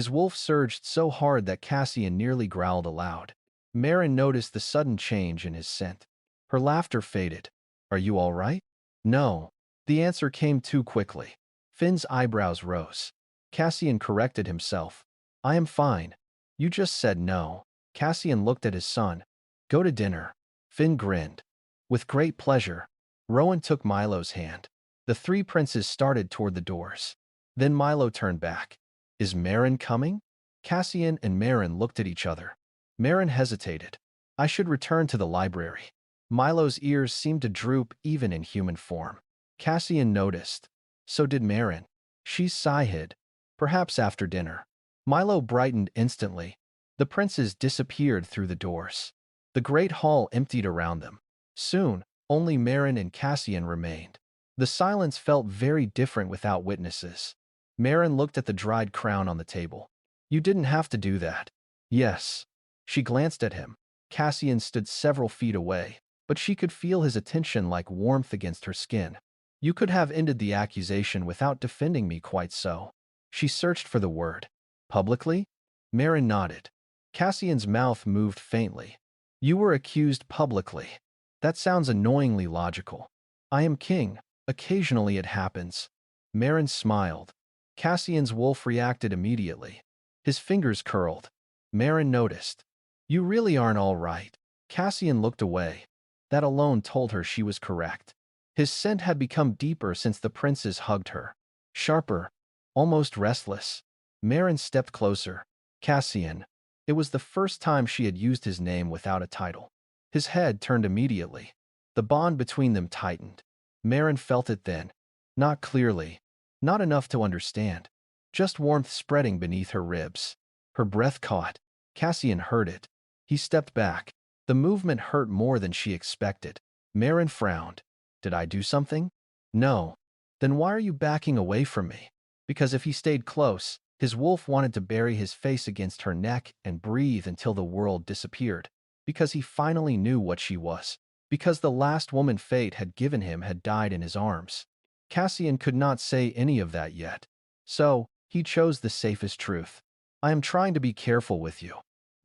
wolf surged so hard that Cassian nearly growled aloud. Maren noticed the sudden change in his scent. Her laughter faded. Are you all right? No. The answer came too quickly. Finn's eyebrows rose. Cassian corrected himself. I am fine. You just said no. Cassian looked at his son. Go to dinner. Finn grinned. With great pleasure. Rowan took Milo's hand. The 3 princes started toward the doors. Then Milo turned back. Is Maren coming? Cassian and Maren looked at each other. Maren hesitated. I should return to the library. Milo's ears seemed to droop even in human form. Cassian noticed. So did Maren. She sighed. Perhaps after dinner. Milo brightened instantly. The princes disappeared through the doors. The great hall emptied around them. Soon, only Maren and Cassian remained. The silence felt very different without witnesses. Maren looked at the dried crown on the table. You didn't have to do that. Yes. She glanced at him. Cassian stood several feet away, but she could feel his attention like warmth against her skin. You could have ended the accusation without defending me quite so. She searched for the word. Publicly? Maren nodded. Cassian's mouth moved faintly. You were accused publicly. That sounds annoyingly logical. I am king. Occasionally it happens. Maren smiled. Cassian's wolf reacted immediately. His fingers curled. Maren noticed. You really aren't all right. Cassian looked away. That alone told her she was correct. His scent had become deeper since the princes hugged her. Sharper, almost restless. Maren stepped closer. Cassian. It was the first time she had used his name without a title. His head turned immediately. The bond between them tightened. Maren felt it then. Not clearly. Not enough to understand. Just warmth spreading beneath her ribs. Her breath caught. Cassian heard it. He stepped back. The movement hurt more than she expected. Maren frowned. Did I do something? No. Then why are you backing away from me? Because if he stayed close, his wolf wanted to bury his face against her neck and breathe until the world disappeared. Because he finally knew what she was. Because the last woman fate had given him had died in his arms. Cassian could not say any of that yet. So, he chose the safest truth. I am trying to be careful with you.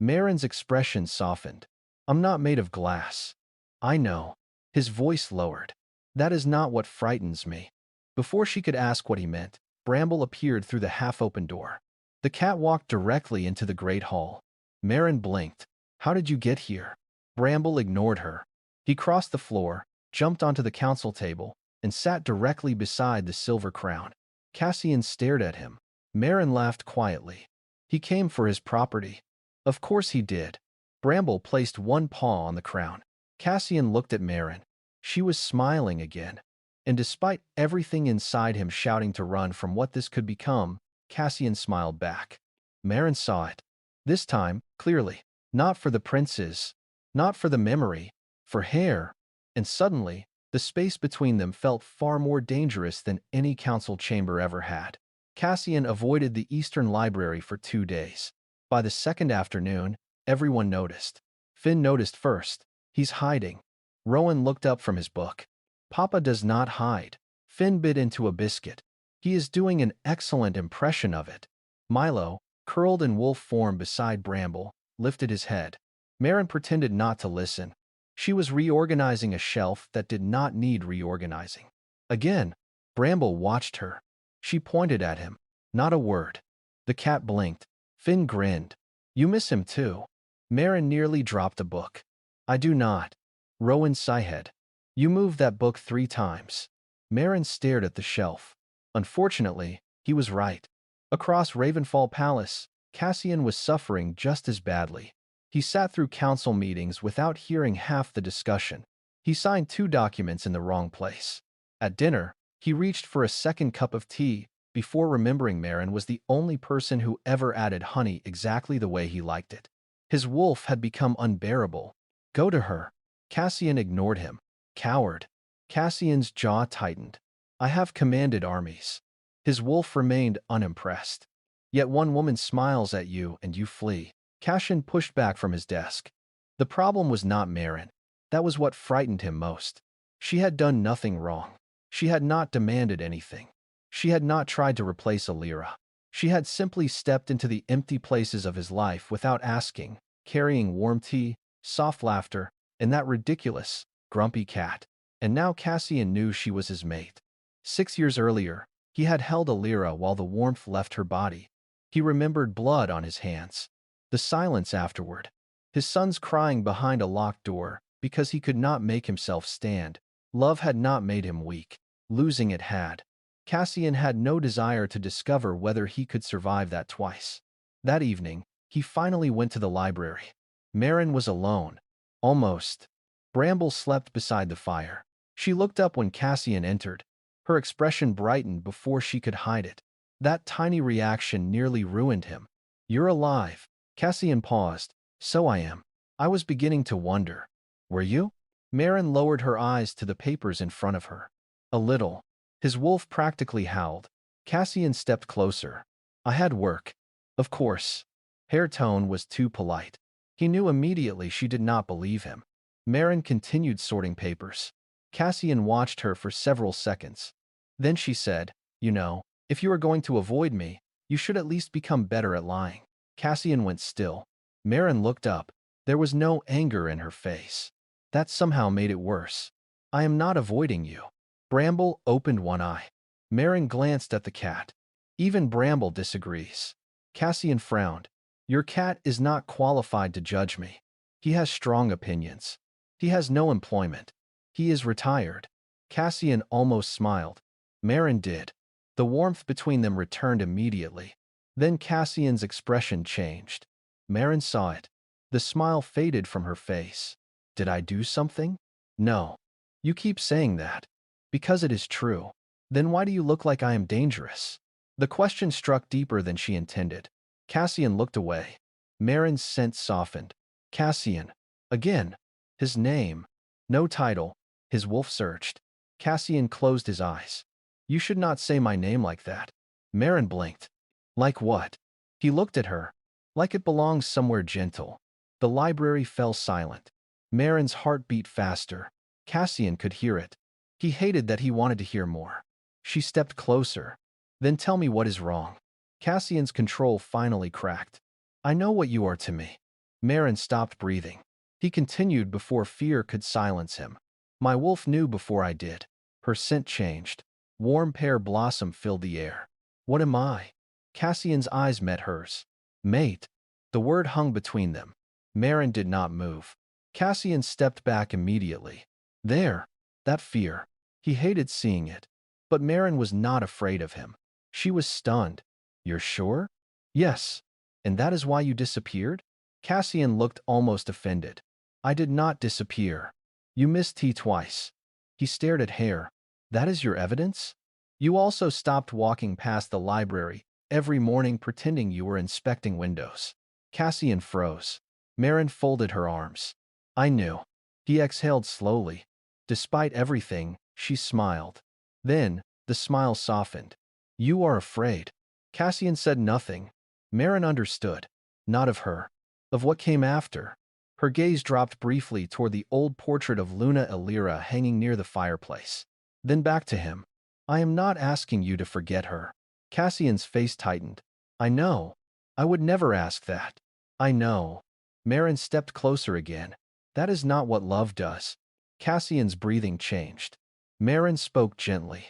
Maren's expression softened. I'm not made of glass. I know. His voice lowered. That is not what frightens me. Before she could ask what he meant, Bramble appeared through the half-open door. The cat walked directly into the great hall. Maren blinked. How did you get here? Bramble ignored her. He crossed the floor, jumped onto the council table, and sat directly beside the silver crown. Cassian stared at him. Maren laughed quietly. He came for his property. Of course he did. Bramble placed one paw on the crown. Cassian looked at Maren. She was smiling again. And despite everything inside him shouting to run from what this could become, Cassian smiled back. Maren saw it. This time, clearly. Not for the princes. Not for the memory. For hair. And suddenly, the space between them felt far more dangerous than any council chamber ever had. Cassian avoided the Eastern Library for 2 days. By the second afternoon, everyone noticed. Finn noticed first. He's hiding. Rowan looked up from his book. Papa does not hide. Finn bit into a biscuit. He is doing an excellent impression of it. Milo, curled in wolf form beside Bramble, lifted his head. Maren pretended not to listen. She was reorganizing a shelf that did not need reorganizing. Again, Bramble watched her. She pointed at him. Not a word. The cat blinked. Finn grinned. You miss him too. Maren nearly dropped a book. I do not. Rowan sighed. You moved that book 3 times. Maren stared at the shelf. Unfortunately, he was right. Across Ravenfall Palace, Cassian was suffering just as badly. He sat through council meetings without hearing half the discussion. He signed 2 documents in the wrong place. At dinner, he reached for a second cup of tea before remembering Maren was the only person who ever added honey exactly the way he liked it. His wolf had become unbearable. Go to her. Cassian ignored him. Coward. Cassian's jaw tightened. I have commanded armies. His wolf remained unimpressed. Yet one woman smiles at you and you flee. Cassian pushed back from his desk. The problem was not Maren. That was what frightened him most. She had done nothing wrong. She had not demanded anything. She had not tried to replace Alira. She had simply stepped into the empty places of his life without asking, carrying warm tea, soft laughter, and that ridiculous, grumpy cat. And now Cassian knew she was his mate. 6 years earlier, he had held Alira while the warmth left her body. He remembered blood on his hands. The silence afterward. His sons crying behind a locked door because he could not make himself stand. Love had not made him weak. Losing it had. Cassian had no desire to discover whether he could survive that twice. That evening, he finally went to the library. Maren was alone. Almost. Bramble slept beside the fire. She looked up when Cassian entered. Her expression brightened before she could hide it. That tiny reaction nearly ruined him. You're alive. Cassian paused. So I am. I was beginning to wonder. Were you? Maren lowered her eyes to the papers in front of her. A little. His wolf practically howled. Cassian stepped closer. I had work. Of course. Her tone was too polite. He knew immediately she did not believe him. Maren continued sorting papers. Cassian watched her for several seconds. Then she said, You know, if you are going to avoid me, you should at least become better at lying. Cassian went still. Maren looked up. There was no anger in her face. That somehow made it worse. I am not avoiding you. Bramble opened one eye. Maren glanced at the cat. Even Bramble disagrees. Cassian frowned. Your cat is not qualified to judge me. He has strong opinions. He has no employment. He is retired. Cassian almost smiled. Maren did. The warmth between them returned immediately. Then Cassian's expression changed. Maren saw it. The smile faded from her face. Did I do something? No. You keep saying that. Because it is true. Then why do you look like I am dangerous? The question struck deeper than she intended. Cassian looked away. Maren's scent softened. Cassian. Again. His name. No title. His wolf searched. Cassian closed his eyes. You should not say my name like that. Maren blinked. Like what? He looked at her. Like it belongs somewhere gentle. The library fell silent. Maren's heart beat faster. Cassian could hear it. He hated that he wanted to hear more. She stepped closer. Then tell me what is wrong. Cassian's control finally cracked. I know what you are to me. Maren stopped breathing. He continued before fear could silence him. My wolf knew before I did. Her scent changed. Warm pear blossom filled the air. What am I? Cassian's eyes met hers. Mate. The word hung between them. Maren did not move. Cassian stepped back immediately. There. That fear. He hated seeing it. But Maren was not afraid of him. She was stunned. You're sure? Yes. And that is why you disappeared? Cassian looked almost offended. I did not disappear. You missed tea twice. He stared at Hare. That is your evidence? You also stopped walking past the library every morning pretending you were inspecting windows. Cassian froze. Maren folded her arms. I knew. He exhaled slowly. Despite everything, she smiled. Then, the smile softened. You are afraid. Cassian said nothing. Maren understood. Not of her. Of what came after. Her gaze dropped briefly toward the old portrait of Luna Elira hanging near the fireplace. Then back to him. I am not asking you to forget her. Cassian's face tightened. I know. I would never ask that. I know. Maren stepped closer again. That is not what love does. Cassian's breathing changed. Maren spoke gently.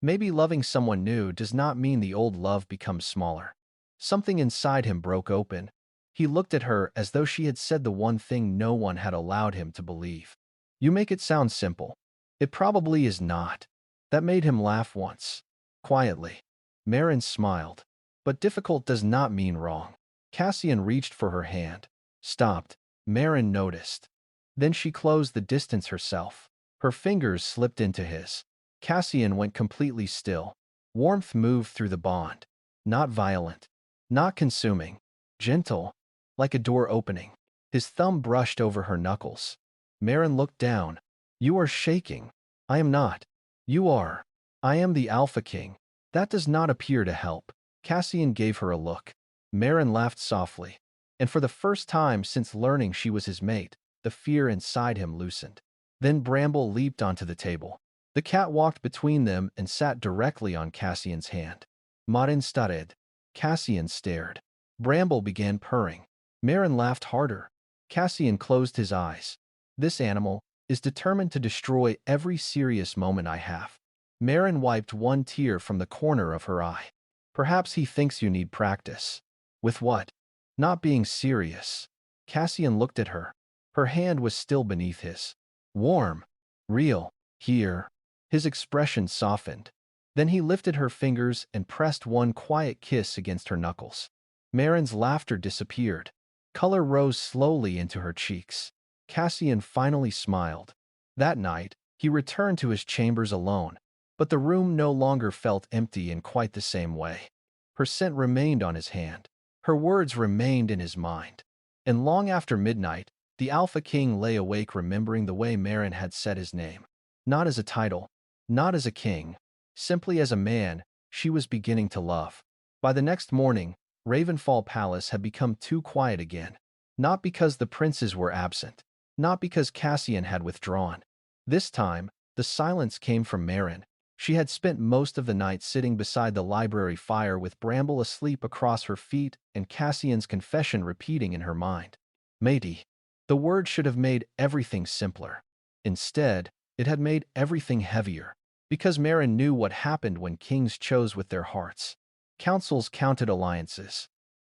Maybe loving someone new does not mean the old love becomes smaller. Something inside him broke open. He looked at her as though she had said the one thing no one had allowed him to believe. You make it sound simple. It probably is not. That made him laugh once. Quietly. Maren smiled. But difficult does not mean wrong. Cassian reached for her hand. Stopped. Maren noticed. Then she closed the distance herself. Her fingers slipped into his. Cassian went completely still. Warmth moved through the bond. Not violent. Not consuming. Gentle. Like a door opening. His thumb brushed over her knuckles. Maren looked down. You are shaking. I am not. You are. I am the Alpha King. That does not appear to help. Cassian gave her a look. Maren laughed softly. And for the first time since learning she was his mate, the fear inside him loosened. Then Bramble leaped onto the table. The cat walked between them and sat directly on Cassian's hand. Maren started. Cassian stared. Bramble began purring. Maren laughed harder. Cassian closed his eyes. This animal is determined to destroy every serious moment I have. Maren wiped one tear from the corner of her eye. Perhaps he thinks you need practice. With what? Not being serious. Cassian looked at her. Her hand was still beneath his. Warm. Real. Here. His expression softened. Then he lifted her fingers and pressed one quiet kiss against her knuckles. Maren's laughter disappeared. Color rose slowly into her cheeks. Cassian finally smiled. That night, he returned to his chambers alone, but the room no longer felt empty in quite the same way. Her scent remained on his hand. Her words remained in his mind. And long after midnight, the Alpha King lay awake remembering the way Maren had said his name. Not as a title, not as a king, simply as a man she was beginning to love. By the next morning, Ravenfall Palace had become too quiet again. Not because the princes were absent. Not because Cassian had withdrawn. This time, the silence came from Maren. She had spent most of the night sitting beside the library fire with Bramble asleep across her feet and Cassian's confession repeating in her mind. Matey. The word should have made everything simpler. Instead, it had made everything heavier. Because Maren knew what happened when kings chose with their hearts. Councils counted alliances.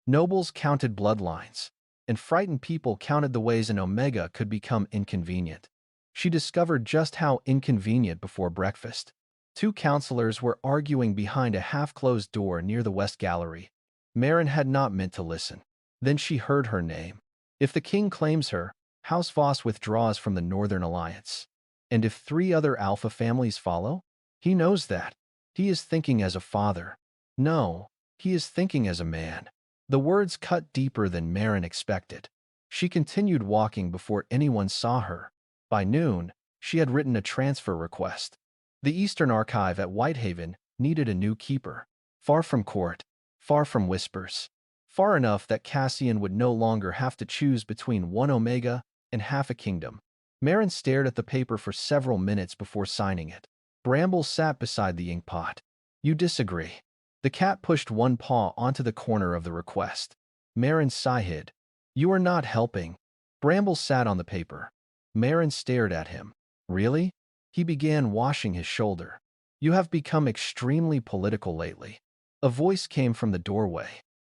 Nobles counted bloodlines, and frightened people counted the ways an omega could become inconvenient. She discovered just how inconvenient before breakfast. Two counselors were arguing behind a half-closed door near the West Gallery. Maren had not meant to listen. Then she heard her name. If the king claims her, House Voss withdraws from the Northern Alliance. And if 3 other Alpha families follow? He knows that. He is thinking as a father. No, he is thinking as a man. The words cut deeper than Maren expected. She continued walking before anyone saw her. By noon, she had written a transfer request. The Eastern Archive at Whitehaven needed a new keeper. Far from court, far from whispers. Far enough that Cassian would no longer have to choose between 1 omega and half a kingdom. Maren stared at the paper for several minutes before signing it. Bramble sat beside the inkpot. You disagree. The cat pushed one paw onto the corner of the request. Maren sighed. You are not helping. Bramble sat on the paper. Maren stared at him. Really? He began washing his shoulder. You have become extremely political lately. A voice came from the doorway.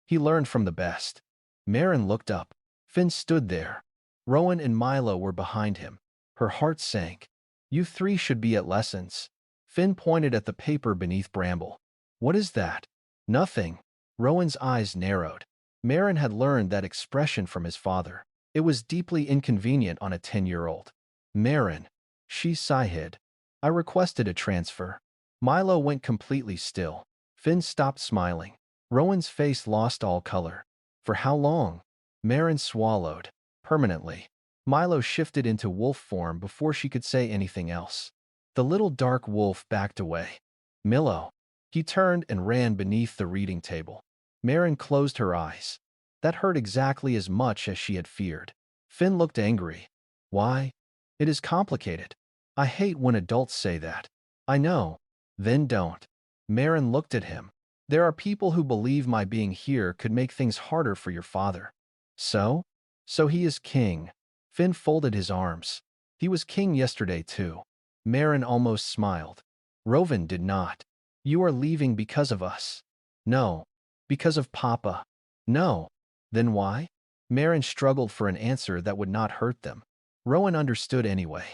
He learned from the best. Maren looked up. Finn stood there. Rowan and Milo were behind him. Her heart sank. You 3 should be at lessons. Finn pointed at the paper beneath Bramble. What is that? Nothing. Rowan's eyes narrowed. Maren had learned that expression from his father. It was deeply inconvenient on a 10-year-old. Maren. She sighed. I requested a transfer. Milo went completely still. Finn stopped smiling. Rowan's face lost all color. For how long? Maren swallowed. Permanently. Milo shifted into wolf form before she could say anything else. The little dark wolf backed away. Milo. He turned and ran beneath the reading table. Maren closed her eyes. That hurt exactly as much as she had feared. Finn looked angry. Why? It is complicated. I hate when adults say that. I know. Then don't. Maren looked at him. There are people who believe my being here could make things harder for your father. So? So he is king. Finn folded his arms. He was king yesterday too. Maren almost smiled. Rowan did not. You are leaving because of us. No. Because of Papa. No. Then why? Maren struggled for an answer that would not hurt them. Rowan understood anyway.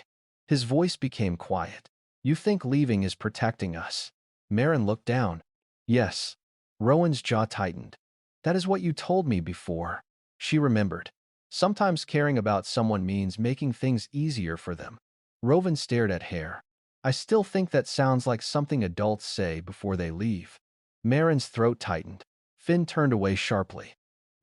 His voice became quiet. You think leaving is protecting us? Maren looked down. Yes. Rowan's jaw tightened. That is what you told me before. She remembered. Sometimes caring about someone means making things easier for them. Rowan stared at Hare. I still think that sounds like something adults say before they leave. Maren's throat tightened. Finn turned away sharply.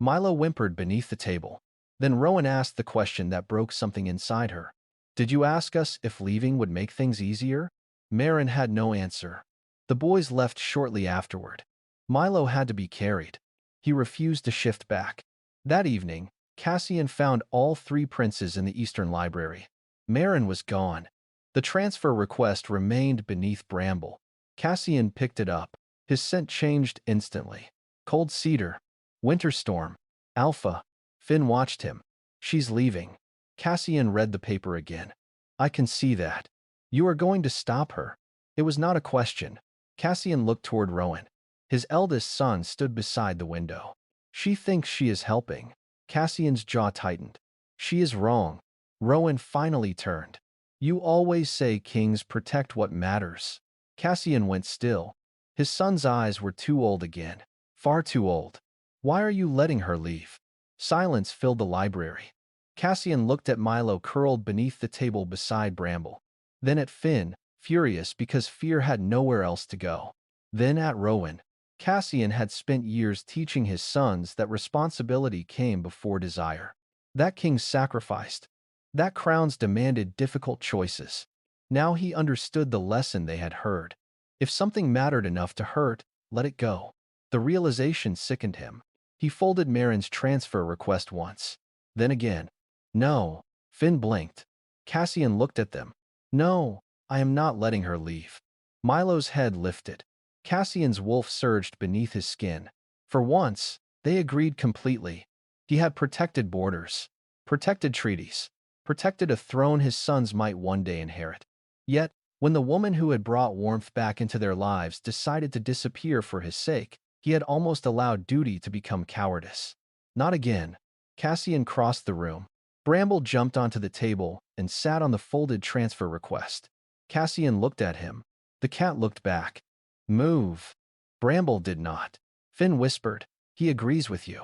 Milo whimpered beneath the table. Then Rowan asked the question that broke something inside her. Did you ask us if leaving would make things easier? Maren had no answer. The boys left shortly afterward. Milo had to be carried. He refused to shift back. That evening, Cassian found all 3 princes in the Eastern Library. Maren was gone. The transfer request remained beneath Bramble. Cassian picked it up. His scent changed instantly. Cold cedar. Winter storm. Alpha. Finn watched him. She's leaving. Cassian read the paper again. I can see that. You are going to stop her. It was not a question. Cassian looked toward Rowan. His eldest son stood beside the window. She thinks she is helping. Cassian's jaw tightened. She is wrong. Rowan finally turned. You always say kings protect what matters. Cassian went still. His son's eyes were too old again. Far too old. Why are you letting her leave? Silence filled the library. Cassian looked at Milo curled beneath the table beside Bramble. Then at Finn, furious because fear had nowhere else to go. Then at Rowan. Cassian had spent years teaching his sons that responsibility came before desire. That kings sacrificed. That crowns demanded difficult choices. Now he understood the lesson they had heard. If something mattered enough to hurt, let it go. The realization sickened him. He folded Maren's transfer request once. Then again. No. Finn blinked. Cassian looked at them. No, I am not letting her leave. Milo's head lifted. Cassian's wolf surged beneath his skin. For once, they agreed completely. He had protected borders, protected treaties, protected a throne his sons might one day inherit. Yet, when the woman who had brought warmth back into their lives decided to disappear for his sake, He had almost allowed duty to become cowardice. Not again. Cassian crossed the room. Bramble jumped onto the table and sat on the folded transfer request. Cassian looked at him. The cat looked back. Move. Bramble did not. Finn whispered, he agrees with you.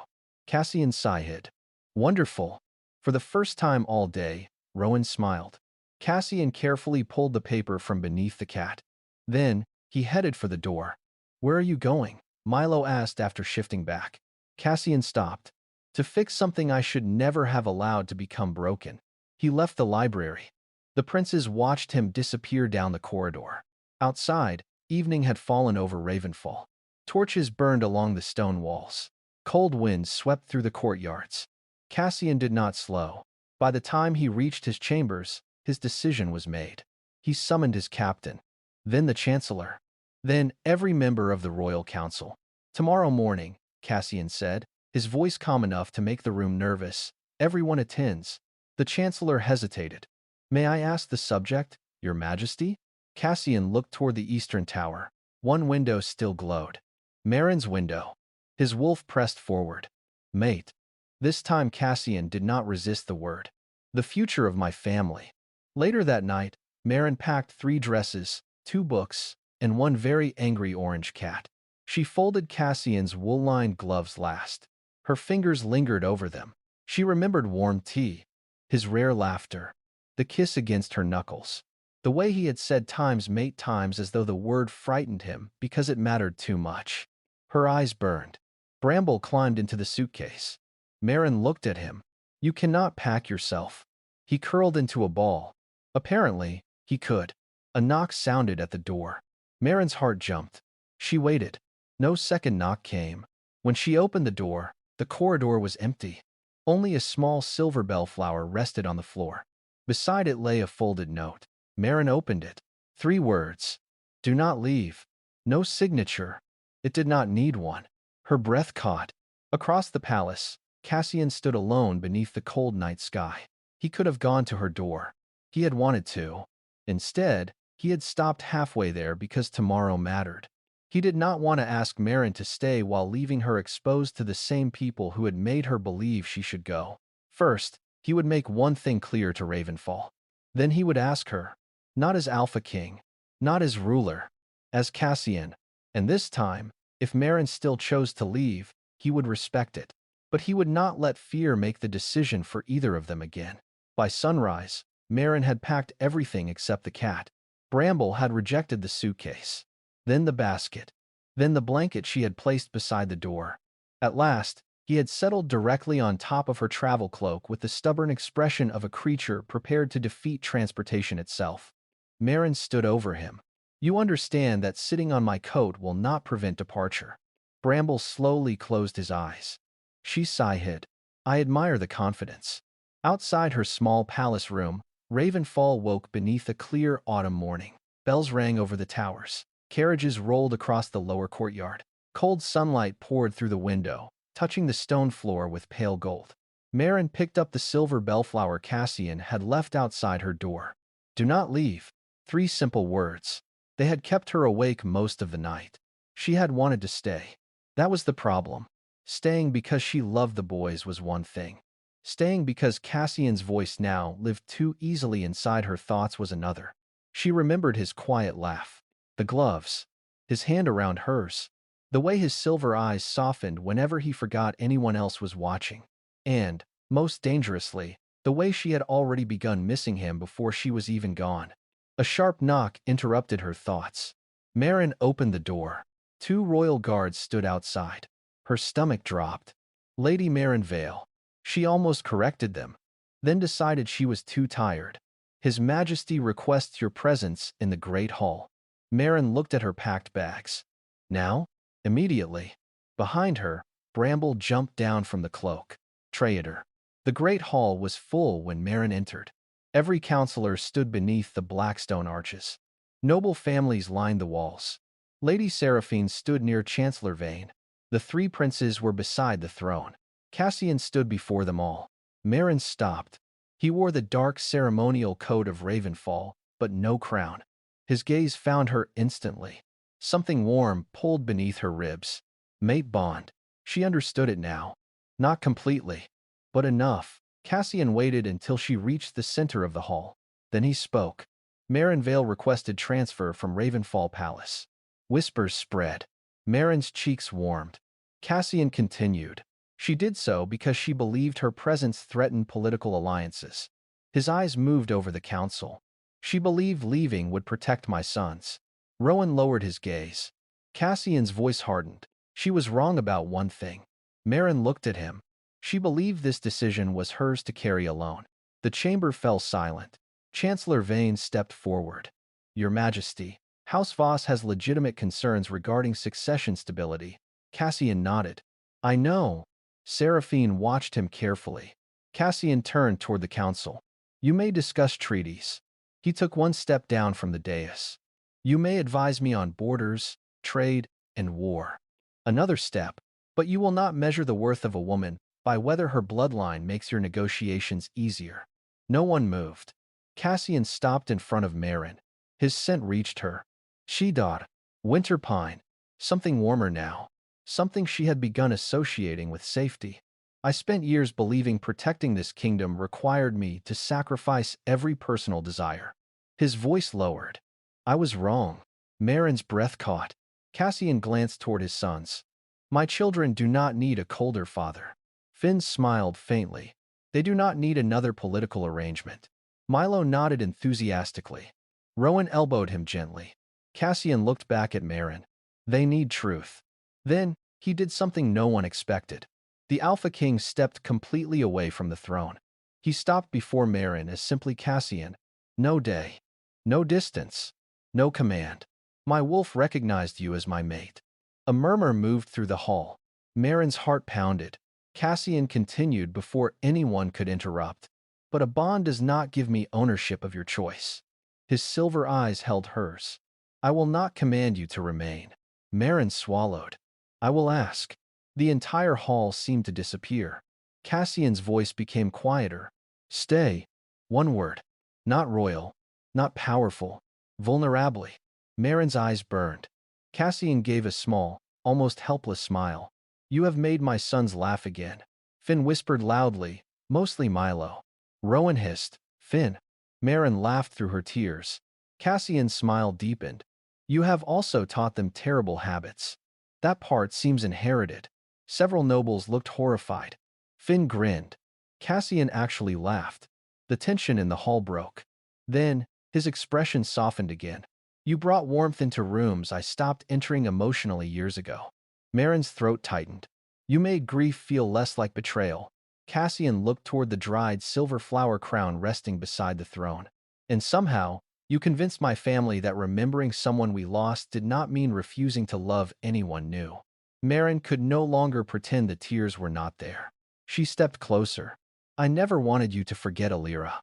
Cassian sighed. Wonderful. For the first time all day, Rowan smiled. Cassian carefully pulled the paper from beneath the cat. Then, he headed for the door. Where are you going? Milo asked after shifting back. Cassian stopped. To fix something I should never have allowed to become broken. He left the library. The princes watched him disappear down the corridor. Outside, evening had fallen over Ravenfall. Torches burned along the stone walls. Cold winds swept through the courtyards. Cassian did not slow. By the time he reached his chambers, his decision was made. He summoned his captain, then the chancellor, then every member of the royal council. Tomorrow morning, Cassian said, his voice calm enough to make the room nervous. Everyone attends. The chancellor hesitated. May I ask the subject, Your Majesty? Cassian looked toward the eastern tower. One window still glowed. Maren's window. His wolf pressed forward. Mate. This time Cassian did not resist the word. The future of my family. Later that night, Maren packed 3 dresses, 2 books, and 1 very angry orange cat. She folded Cassian's wool-lined gloves last. Her fingers lingered over them. She remembered warm tea, his rare laughter, the kiss against her knuckles. The way he had said times mate times as though the word frightened him because it mattered too much. Her eyes burned. Bramble climbed into the suitcase. Maren looked at him. You cannot pack yourself. He curled into a ball. Apparently, he could. A knock sounded at the door. Maren's heart jumped. She waited. No second knock came. When she opened the door, the corridor was empty. Only a small silver bellflower rested on the floor. Beside it lay a folded note. Maren opened it. 3 words. Do not leave. No signature. It did not need one. Her breath caught. Across the palace, Cassian stood alone beneath the cold night sky. He could have gone to her door. He had wanted to. Instead, he had stopped halfway there because tomorrow mattered. He did not want to ask Maren to stay while leaving her exposed to the same people who had made her believe she should go. First, he would make one thing clear to Ravenfall. Then he would ask her, not as Alpha King, not as ruler, as Cassian. And this time, if Maren still chose to leave, he would respect it. But he would not let fear make the decision for either of them again. By sunrise, Maren had packed everything except the cat. Bramble had rejected the suitcase. Then the basket. Then the blanket she had placed beside the door. At last, he had settled directly on top of her travel cloak with the stubborn expression of a creature prepared to defeat transportation itself. Maren stood over him. You understand that sitting on my coat will not prevent departure. Bramble slowly closed his eyes. She sighed. I admire the confidence. Outside her small palace room, Ravenfall woke beneath a clear autumn morning. Bells rang over the towers. Carriages rolled across the lower courtyard. Cold sunlight poured through the window, touching the stone floor with pale gold. Maren picked up the silver bellflower Cassian had left outside her door. Do not leave. 3 simple words. They had kept her awake most of the night. She had wanted to stay. That was the problem. Staying because she loved the boys was one thing. Staying because Cassian's voice now lived too easily inside her thoughts was another. She remembered his quiet laugh, the gloves, his hand around hers, the way his silver eyes softened whenever he forgot anyone else was watching, and, most dangerously, the way she had already begun missing him before she was even gone. A sharp knock interrupted her thoughts. Maren opened the door. 2 royal guards stood outside. Her stomach dropped. Lady Maren Vale. She almost corrected them, then decided she was too tired. His Majesty requests your presence in the Great Hall. Maren looked at her packed bags. Now? Immediately. Behind her, Bramble jumped down from the cloak. Traitor. The Great Hall was full when Maren entered. Every counselor stood beneath the black stone arches. Noble families lined the walls. Lady Seraphine stood near Chancellor Vane. The 3 princes were beside the throne. Cassian stood before them all. Maren stopped. He wore the dark ceremonial coat of Ravenfall, but no crown. His gaze found her instantly. Something warm pulled beneath her ribs. Mate bond. She understood it now. Not completely, but enough. Cassian waited until she reached the center of the hall. Then he spoke. Maren Vale requested transfer from Ravenfall Palace. Whispers spread. Maren's cheeks warmed. Cassian continued. She did so because she believed her presence threatened political alliances. His eyes moved over the council. She believed leaving would protect my sons. Rowan lowered his gaze. Cassian's voice hardened. She was wrong about one thing. Maren looked at him. She believed this decision was hers to carry alone. The chamber fell silent. Chancellor Vane stepped forward. Your Majesty, House Voss has legitimate concerns regarding succession stability. Cassian nodded. I know. Seraphine watched him carefully. Cassian turned toward the council. You may discuss treaties. He took one step down from the dais. You may advise me on borders, trade, and war. Another step, but you will not measure the worth of a woman by whether her bloodline makes your negotiations easier. No one moved. Cassian stopped in front of Maren. His scent reached her. She-dot, winter pine, something warmer now, something she had begun associating with safety. I spent years believing protecting this kingdom required me to sacrifice every personal desire. His voice lowered. I was wrong. Maren's breath caught. Cassian glanced toward his sons. My children do not need a colder father. Finn smiled faintly. They do not need another political arrangement. Milo nodded enthusiastically. Rowan elbowed him gently. Cassian looked back at Maren. They need truth. Then, he did something no one expected. The Alpha King stepped completely away from the throne. He stopped before Maren as simply Cassian. No day. No distance. No command. My wolf recognized you as my mate. A murmur moved through the hall. Maren's heart pounded. Cassian continued before anyone could interrupt. But a bond does not give me ownership of your choice. His silver eyes held hers. I will not command you to remain. Maren swallowed. I will ask. The entire hall seemed to disappear. Cassian's voice became quieter. Stay. One word. Not royal. Not powerful. Vulnerably. Maren's eyes burned. Cassian gave a small, almost helpless smile. You have made my sons laugh again. Finn whispered loudly, mostly Milo. Rowan hissed, Finn. Maren laughed through her tears. Cassian's smile deepened. You have also taught them terrible habits. That part seems inherited. Several nobles looked horrified. Finn grinned. Cassian actually laughed. The tension in the hall broke. Then, his expression softened again. You brought warmth into rooms I stopped entering emotionally years ago. Maren's throat tightened. You made grief feel less like betrayal. Cassian looked toward the dried silver flower crown resting beside the throne. And somehow, you convinced my family that remembering someone we lost did not mean refusing to love anyone new. Maren could no longer pretend the tears were not there. She stepped closer. I never wanted you to forget Alira.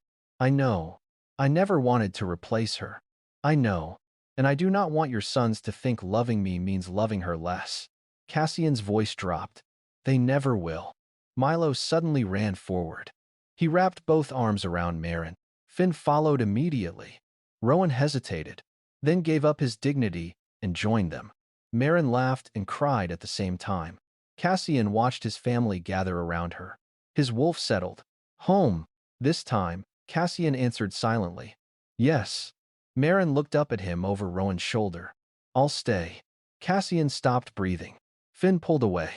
I know. I never wanted to replace her. I know. And I do not want your sons to think loving me means loving her less. Cassian's voice dropped. They never will. Milo suddenly ran forward. He wrapped both arms around Maren. Finn followed immediately. Rowan hesitated, then gave up his dignity and joined them. Maren laughed and cried at the same time. Cassian watched his family gather around her. His wolf settled. Home. This time, Cassian answered silently. Yes. Maren looked up at him over Rowan's shoulder. I'll stay. Cassian stopped breathing. Finn pulled away.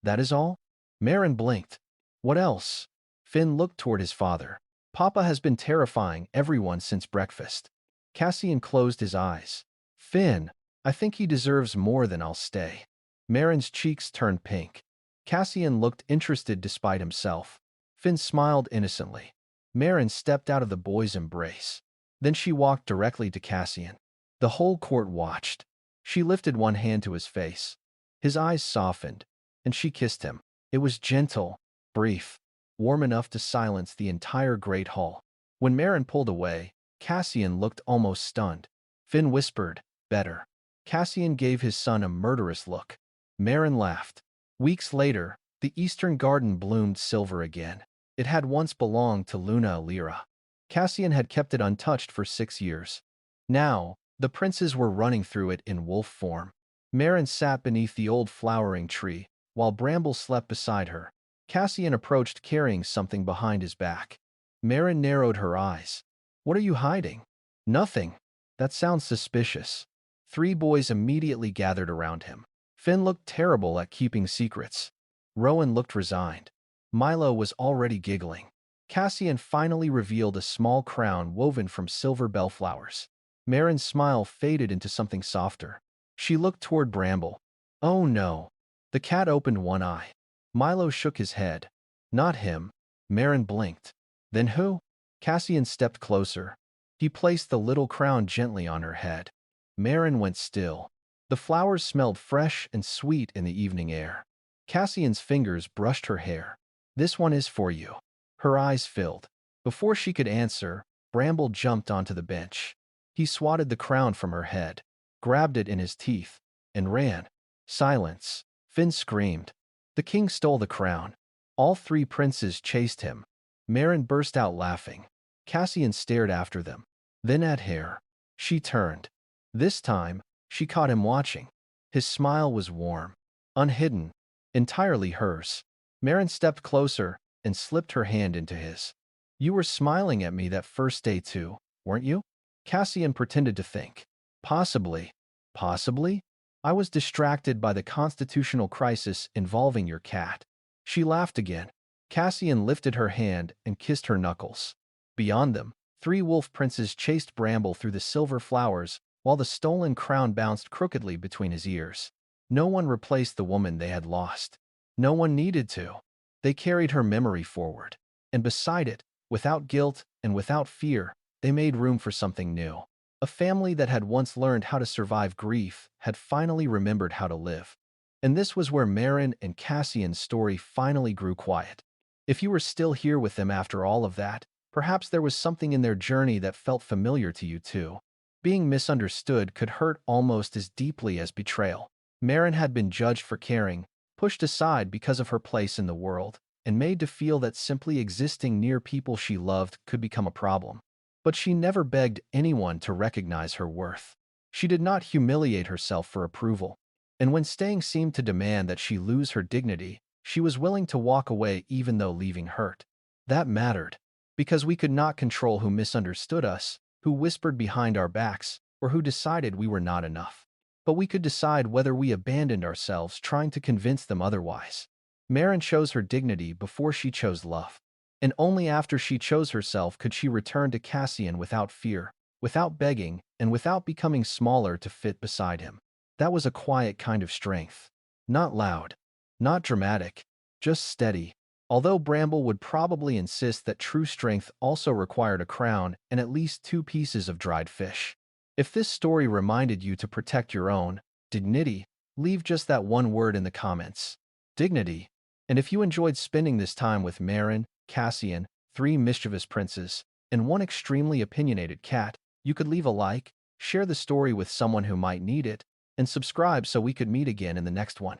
That is all? Maren blinked. What else? Finn looked toward his father. Papa has been terrifying everyone since breakfast. Cassian closed his eyes. Finn, I think he deserves more than I'll stay. Maren's cheeks turned pink. Cassian looked interested despite himself. Finn smiled innocently. Maren stepped out of the boy's embrace. Then she walked directly to Cassian. The whole court watched. She lifted one hand to his face. His eyes softened, and she kissed him. It was gentle, brief, warm enough to silence the entire great hall. When Maren pulled away, Cassian looked almost stunned. Finn whispered, better. Cassian gave his son a murderous look. Maren laughed. Weeks later, the eastern garden bloomed silver again. It had once belonged to Luna Alira. Cassian had kept it untouched for 6 years. Now, the princes were running through it in wolf form. Maren sat beneath the old flowering tree, while Bramble slept beside her. Cassian approached carrying something behind his back. Maren narrowed her eyes. "What are you hiding?" "Nothing." "That sounds suspicious." Three boys immediately gathered around him. Finn looked terrible at keeping secrets. Rowan looked resigned. Milo was already giggling. Cassian finally revealed a small crown woven from silver bellflowers. Maren's smile faded into something softer. She looked toward Bramble. "Oh no." The cat opened one eye. Milo shook his head. "Not him." Maren blinked. "Then who?" Cassian stepped closer. He placed the little crown gently on her head. Maren went still. The flowers smelled fresh and sweet in the evening air. Cassian's fingers brushed her hair. "This one is for you." Her eyes filled. Before she could answer, Bramble jumped onto the bench. He swatted the crown from her head, grabbed it in his teeth, and ran. Silence. Finn screamed. The king stole the crown. All three princes chased him. Maren burst out laughing. Cassian stared after them, then at her. She turned. This time, she caught him watching. His smile was warm, unhidden, entirely hers. Maren stepped closer and slipped her hand into his. "You were smiling at me that first day too, weren't you?" Cassian pretended to think. "Possibly." "Possibly?" "I was distracted by the constitutional crisis involving your cat." She laughed again. Cassian lifted her hand and kissed her knuckles. Beyond them, three wolf princes chased Bramble through the silver flowers while the stolen crown bounced crookedly between his ears. No one replaced the woman they had lost. No one needed to. They carried her memory forward. And beside it, without guilt and without fear, they made room for something new. A family that had once learned how to survive grief had finally remembered how to live. And this was where Maren and Cassian's story finally grew quiet. If you were still here with them after all of that, perhaps there was something in their journey that felt familiar to you too. Being misunderstood could hurt almost as deeply as betrayal. Maren had been judged for caring, pushed aside because of her place in the world, and made to feel that simply existing near people she loved could become a problem. But she never begged anyone to recognize her worth. She did not humiliate herself for approval. And when staying seemed to demand that she lose her dignity, she was willing to walk away even though leaving hurt. That mattered, because we could not control who misunderstood us, who whispered behind our backs, or who decided we were not enough. But we could decide whether we abandoned ourselves trying to convince them otherwise. Maren chose her dignity before she chose love. And only after she chose herself could she return to Cassian without fear, without begging, and without becoming smaller to fit beside him. That was a quiet kind of strength. Not loud, not dramatic, just steady. Although Bramble would probably insist that true strength also required a crown and at least 2 pieces of dried fish. If this story reminded you to protect your own dignity, leave just that one word in the comments. Dignity. And if you enjoyed spending this time with Maren, Cassian, 3 mischievous princes, and 1 extremely opinionated cat, you could leave a like, share the story with someone who might need it, and subscribe so we could meet again in the next one.